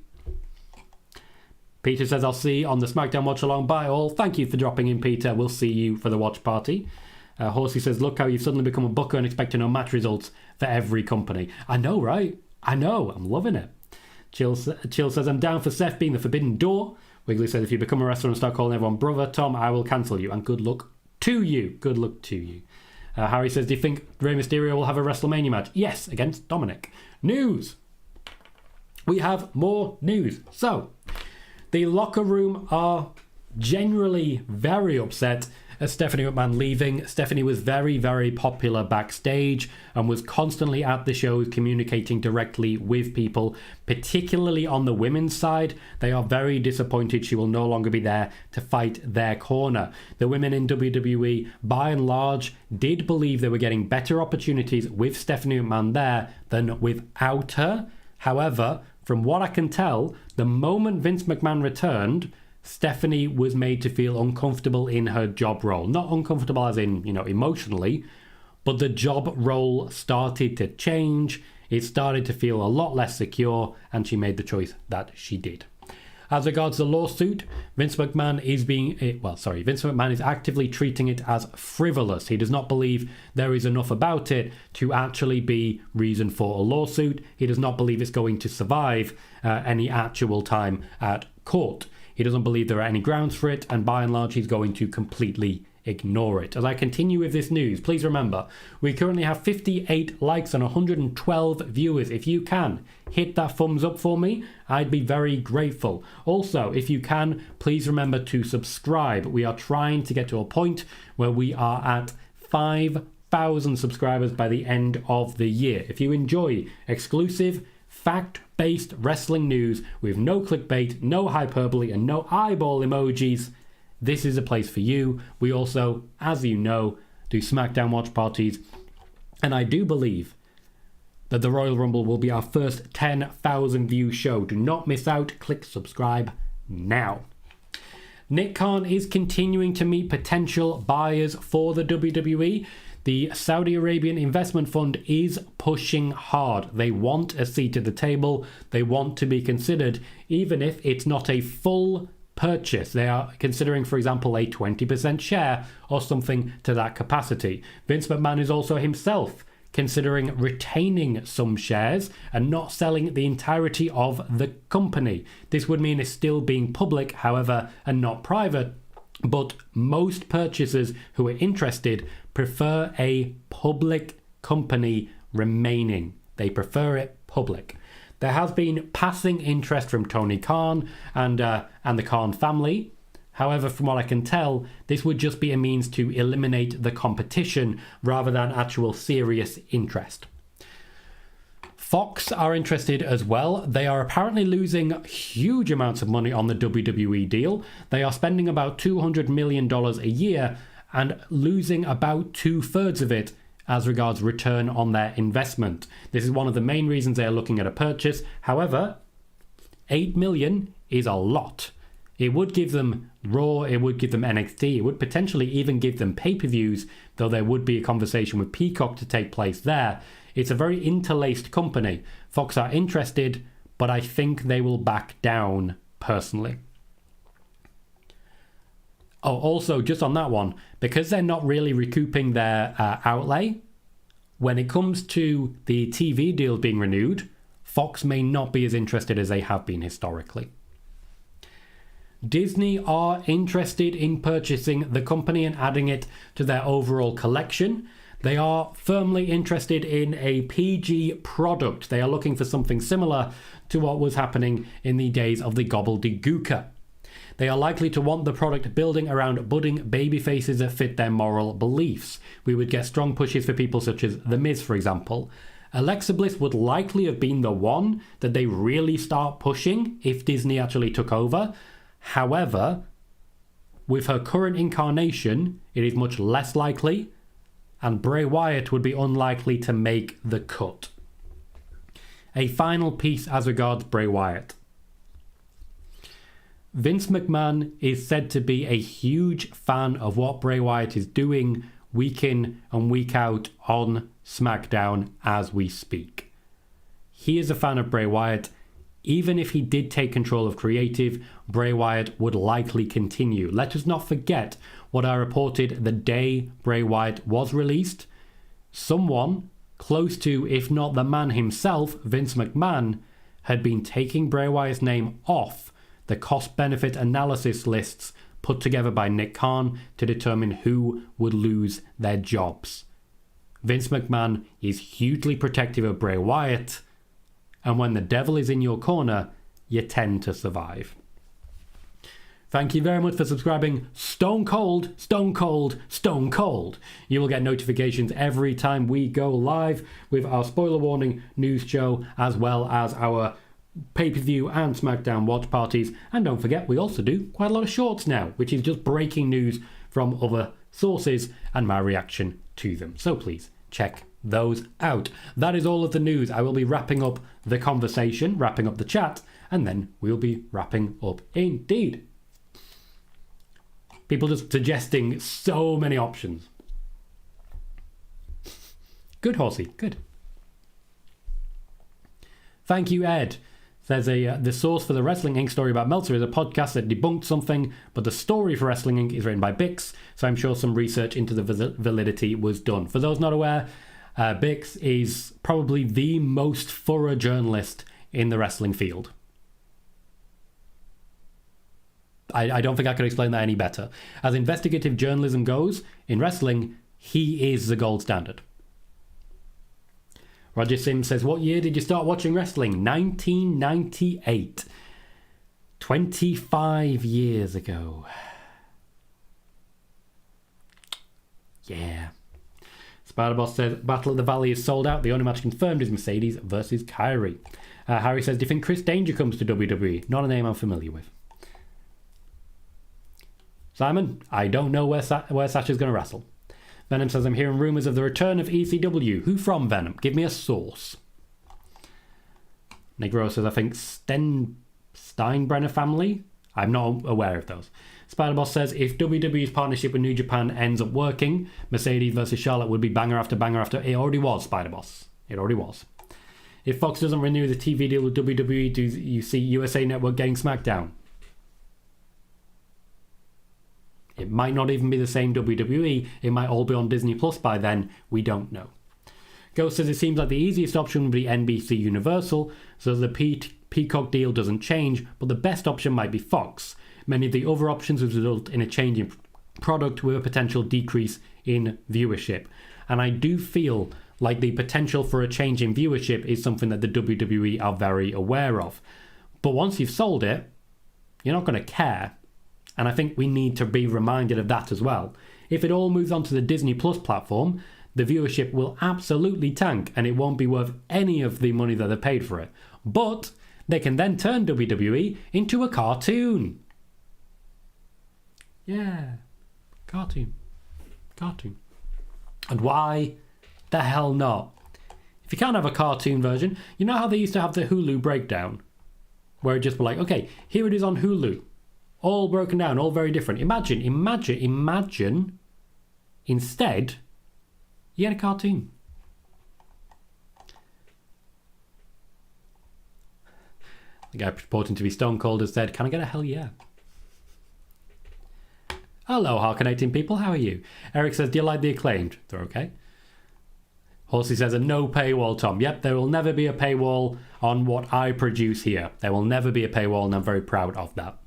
Peter says, I'll see you on the SmackDown watch along. Bye all. Thank you for dropping in, Peter. We'll see you for the watch party. Horsey says, look how you've suddenly become a booker and expect to know match results for every company. I know, right? I know. I'm loving it. Chill says, I'm down for Seth being the forbidden door. Wiggly says, if you become a wrestler and start calling everyone brother, Tom, I will cancel you. And good luck to you. Good luck to you. Harry says, do you think Rey Mysterio will have a WrestleMania match? Yes, against Dominic. News. We have more news. So, the locker room are generally very upset at Stephanie McMahon leaving. Stephanie was very, very popular backstage and was constantly at the shows communicating directly with people, particularly on the women's side. They are very disappointed she will no longer be there to fight their corner. The women in WWE, by and large, did believe they were getting better opportunities with Stephanie McMahon there than without her. However, from what I can tell, the moment Vince McMahon returned, Stephanie was made to feel uncomfortable in her job role. Not uncomfortable as in, emotionally, but the job role started to change. It started to feel a lot less secure, and she made the choice that she did. As regards the lawsuit, Vince McMahon is actively treating it as frivolous. He does not believe there is enough about it to actually be reason for a lawsuit. He does not believe it's going to survive any actual time at court. He doesn't believe there are any grounds for it, and by and large, he's going to completely ignore it. As I continue with this news, please remember, we currently have 58 likes and 112 viewers. If you can, hit that thumbs up for me. I'd be very grateful. Also, if you can, please remember to subscribe. We are trying to get to a point where we are at 5,000 subscribers by the end of the year. If you enjoy exclusive, fact-based wrestling news with no clickbait, no hyperbole, and no eyeball emojis, this is a place for you. We also, as you know, do SmackDown watch parties, and I do believe that the Royal Rumble will be our first 10,000 view show. Do not miss out. Click subscribe now. Nick Khan is continuing to meet potential buyers for the WWE. The Saudi Arabian investment fund is pushing hard. They want a seat at the table. They want to be considered, even if it's not a full purchase. They are considering, for example, a 20% share or something to that capacity. Vince McMahon is also himself considering retaining some shares and not selling the entirety of the company. This would mean it's still being public, however, and not private. But most purchasers who are interested prefer a public company remaining. They prefer it public. There has been passing interest from Tony Khan and the Khan family. However, from what I can tell, this would just be a means to eliminate the competition rather than actual serious interest. Fox are interested as well. They are apparently losing huge amounts of money on the WWE deal. They are spending about $200 million a year and losing about 2/3 of it as regards return on their investment. This is one of the main reasons they are looking at a purchase. However, $8 million is a lot. It would give them Raw, it would give them NXT, it would potentially even give them pay-per-views, though there would be a conversation with Peacock to take place there. It's a very interlaced company. Fox are interested, but I think they will back down, personally. Oh, also, just on that one, because they're not really recouping their outlay, when it comes to the TV deal being renewed, Fox may not be as interested as they have been historically. Disney are interested in purchasing the company and adding it to their overall collection. They are firmly interested in a PG product. They are looking for something similar to what was happening in the days of the gobbledygooker. They are likely to want the product building around budding baby faces that fit their moral beliefs. We would get strong pushes for people such as The Miz, for example. Alexa Bliss would likely have been the one that they really start pushing if Disney actually took over. However, with her current incarnation, it is much less likely, and Bray Wyatt would be unlikely to make the cut. A final piece as regards Bray Wyatt. Vince McMahon is said to be a huge fan of what Bray Wyatt is doing week in and week out on SmackDown as we speak. He is a fan of Bray Wyatt. Even if he did take control of creative, Bray Wyatt would likely continue. Let us not forget what I reported the day Bray Wyatt was released. Someone close to, if not the man himself, Vince McMahon, had been taking Bray Wyatt's name off the cost-benefit analysis lists put together by Nick Khan to determine who would lose their jobs. Vince McMahon is hugely protective of Bray Wyatt, and when the devil is in your corner, you tend to survive. Thank you very much for subscribing. Stone cold, stone cold, stone cold. You will get notifications every time we go live with our spoiler warning news show, as well as our pay-per-view and SmackDown watch parties. And don't forget, we also do quite a lot of shorts now, which is just breaking news from other sources and my reaction to them. So please check those out. That is all of the news. I will be wrapping up the conversation, wrapping up the chat, and then we'll be wrapping up indeed. People just suggesting so many options. Good, Horsey, good. Thank you, Ed. Says the source for the Wrestling Inc. story about Meltzer is a podcast that debunked something, but the story for Wrestling Inc. is written by Bix, so I'm sure some research into the validity was done. For those not aware, Bix is probably the most thorough journalist in the wrestling field. I don't think I could explain that any better. As investigative journalism goes, in wrestling, he is the gold standard. Roger Sims says, what year did you start watching wrestling? 1998. 25 years ago. Yeah. Spider-Boss says, Battle of the Valley is sold out. The only match confirmed is Mercedes versus Kyrie. Harry says, do you think Chris Danger comes to WWE? Not a name I'm familiar with. Simon, I don't know where Sasha's going to wrestle. Venom says, I'm hearing rumours of the return of ECW. Who from, Venom? Give me a source. Negro says, I think Steinbrenner family? I'm not aware of those. Spider-Boss says, if WWE's partnership with New Japan ends up working, Mercedes versus Charlotte would be banger after banger after... It already was, Spider-Boss. It already was. If Fox doesn't renew the TV deal with WWE, do you see USA Network getting SmackDown? It might not even be the same WWE. It might all be on Disney Plus by then. We don't know. Ghost says it seems like the easiest option would be NBC Universal, so the Peacock deal doesn't change, but the best option might be Fox. Many of the other options would result in a change in product with a potential decrease in viewership. And I do feel like the potential for a change in viewership is something that the WWE are very aware of. But once you've sold it, you're not going to care. And I think we need to be reminded of that as well. If it all moves on to the Disney Plus platform, the viewership will absolutely tank and it won't be worth any of the money that they paid for it. But they can then turn WWE into a cartoon. Yeah, cartoon. And why the hell not? If you can't have a cartoon version, you know how they used to have the Hulu breakdown? Where it just be like, okay, here it is on Hulu. All broken down, all very different. Imagine, instead, you had a cartoon. The guy purporting to be Stone Cold has said, can I get a hell yeah? Hello, Harkinating people, how are you? Eric says, do you like the Acclaimed? They're okay. Horsey says, a no paywall, Tom. Yep, there will never be a paywall on what I produce here. There will never be a paywall, and I'm very proud of that.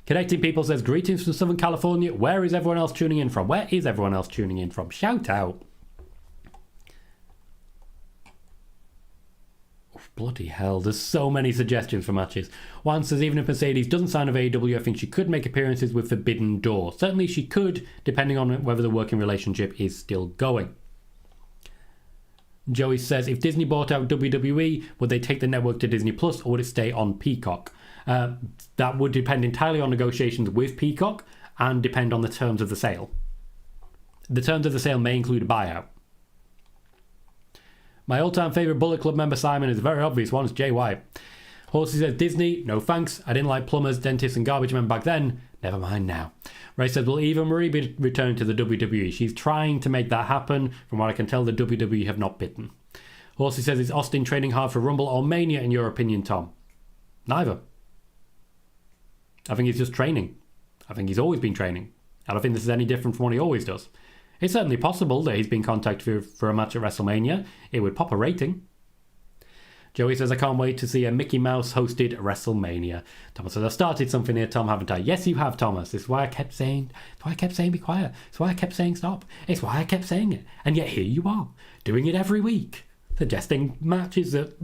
Connecting People says, greetings from Southern California. Where is everyone else tuning in from? Where is everyone else tuning in from? Shout out. Oh, bloody hell, there's so many suggestions for matches. One says, even if Mercedes doesn't sign with AEW, I think she could make appearances with Forbidden Door. Certainly she could, depending on whether the working relationship is still going. Joey says, if Disney bought out WWE, would they take the network to Disney Plus or would it stay on Peacock? That would depend entirely on negotiations with Peacock and depend on the terms of the sale. The terms of the sale may include a buyout. My all-time favourite Bullet Club member Simon is a very obvious one. It's Jay White. Horsey says, Disney, no thanks. I didn't like plumbers, dentists and garbage men back then. Never mind now. Ray says, will Eva Marie be returning to the WWE? She's trying to make that happen. From what I can tell, the WWE have not bitten. Horsey says, is Austin training hard for Rumble or Mania in your opinion, Tom? Neither. I think he's just training. I think he's always been training. I don't think this is any different from what he always does. It's certainly possible that he's been contacted for a match at WrestleMania. It would pop a rating. Joey says, I can't wait to see a Mickey Mouse hosted WrestleMania. Thomas says, I've started something here, Tom, haven't I? Yes, you have, Thomas. This is why I kept saying, be quiet. It's why I kept saying stop. It's why I kept saying it. And yet here you are, doing it every week. Suggesting matches that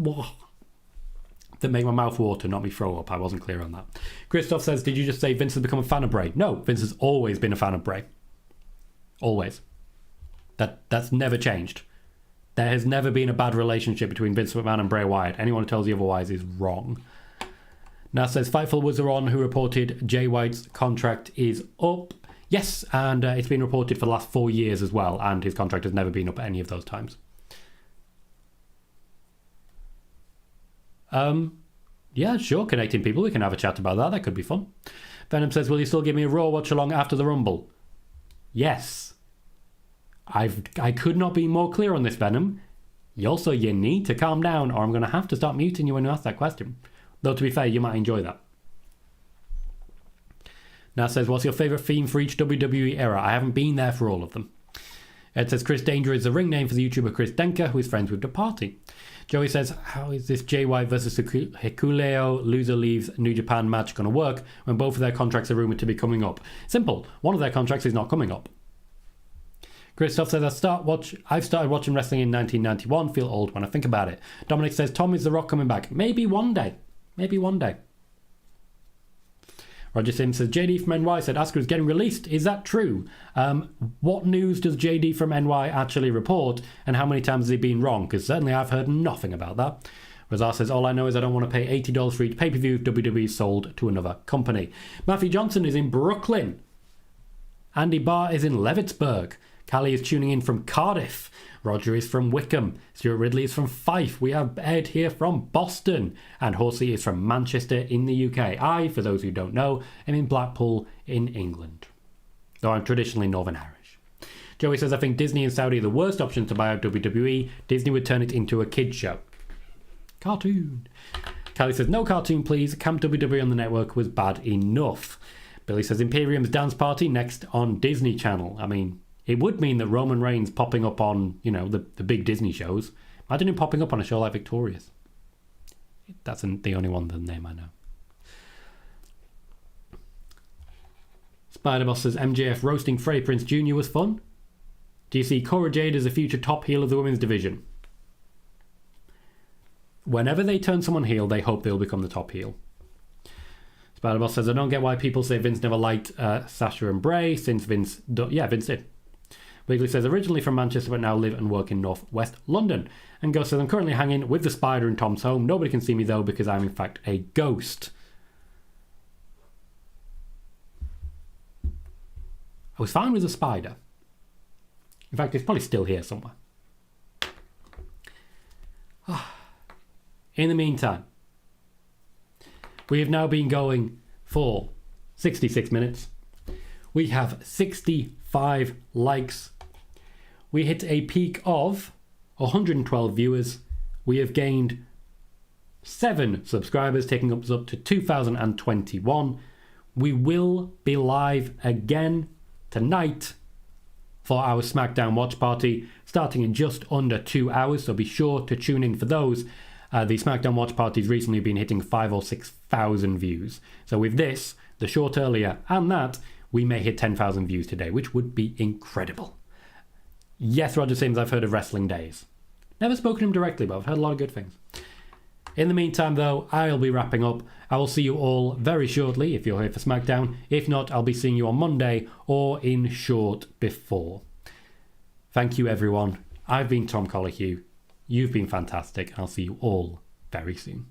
make my mouth water, not me throw up. I wasn't clear on that. Christoph says, did you just say Vince has become a fan of Bray? No, Vince has always been a fan of Bray. Always. That's never changed. There has never been a bad relationship between Vince McMahon and Bray Wyatt. Anyone who tells you otherwise is wrong. Now says, Fightful was the one who reported Jay White's contract is up. Yes, and it's been reported for the last 4 years as well, and his contract has never been up at any of those times. Yeah, sure, connecting people. We can have a chat about that. That could be fun. Venom says, will you still give me a Raw watch along after the Rumble? Yes. I could not be more clear on this, Venom. You need to calm down or I'm going to have to start muting you when you ask that question. Though, to be fair, you might enjoy that. Now says, what's your favourite theme for each WWE era? I haven't been there for all of them. Ed says, Chris Danger is the ring name for the YouTuber Chris Denker, who is friends with The Party. Joey says, how is this Jay White versus Hikuleo loser leaves New Japan match going to work when both of their contracts are rumoured to be coming up? Simple. One of their contracts is not coming up. Christoph says, I've started watching wrestling in 1991. Feel old when I think about it. Dominic says, Tom, is The Rock coming back? Maybe one day. Maybe one day. Roger Sims says, JD from NY said Asuka is getting released. Is that true? What news does JD from NY actually report, and how many times has he been wrong? Because certainly I've heard nothing about that. Razar says, all I know is I don't want to pay $80 for each pay-per-view if WWE sold to another company. Matthew Johnson is in Brooklyn. Andy Barr is in Levittsburg. Callie is tuning in from Cardiff. Roger is from Wickham. Stuart Ridley is from Fife. We have Ed here from Boston. And Horsey is from Manchester in the UK. I, for those who don't know, am in Blackpool in England. Though I'm traditionally Northern Irish. Joey says, I think Disney and Saudi are the worst options to buy out WWE. Disney would turn it into a kids show. Cartoon. Callie says, no cartoon please. Camp WWE on the network was bad enough. Billy says, Imperium's Dance Party next on Disney Channel. I mean, It would mean that Roman Reigns popping up on, the big Disney shows. Imagine him popping up on a show like Victorious. That's the only one, the name I know. Spider-Boss says, MJF roasting Freddie Prinze Jr. was fun. Do you see Cora Jade as a future top heel of the women's division? Whenever they turn someone heel, they hope they'll become the top heel. Spider-Boss says, I don't get why people say Vince never liked Sasha and Bray, since Vince did. Wiggly says, originally from Manchester, but now live and work in northwest London. And Ghost says, I'm currently hanging with the spider in Tom's home. Nobody can see me though, because I'm in fact a ghost. I was fine with the spider. In fact, it's probably still here somewhere. In the meantime, we have now been going for 66 minutes. We have 65 likes. We hit a peak of 112 viewers. We have gained 7 subscribers, taking us up to 2021. We will be live again tonight for our SmackDown watch party, starting in just under 2 hours, so be sure to tune in for those. The SmackDown watch party's recently been hitting 5,000 or 6,000 views. So with this, the short earlier, and that, we may hit 10,000 views today, which would be incredible. Yes, Roger Sims, I've heard of Wrestling Days. Never spoken to him directly, but I've heard a lot of good things. In the meantime, though, I'll be wrapping up. I will see you all very shortly if you're here for SmackDown. If not, I'll be seeing you on Monday or in short before. Thank you, everyone. I've been Tom Colohue. You've been fantastic. I'll see you all very soon.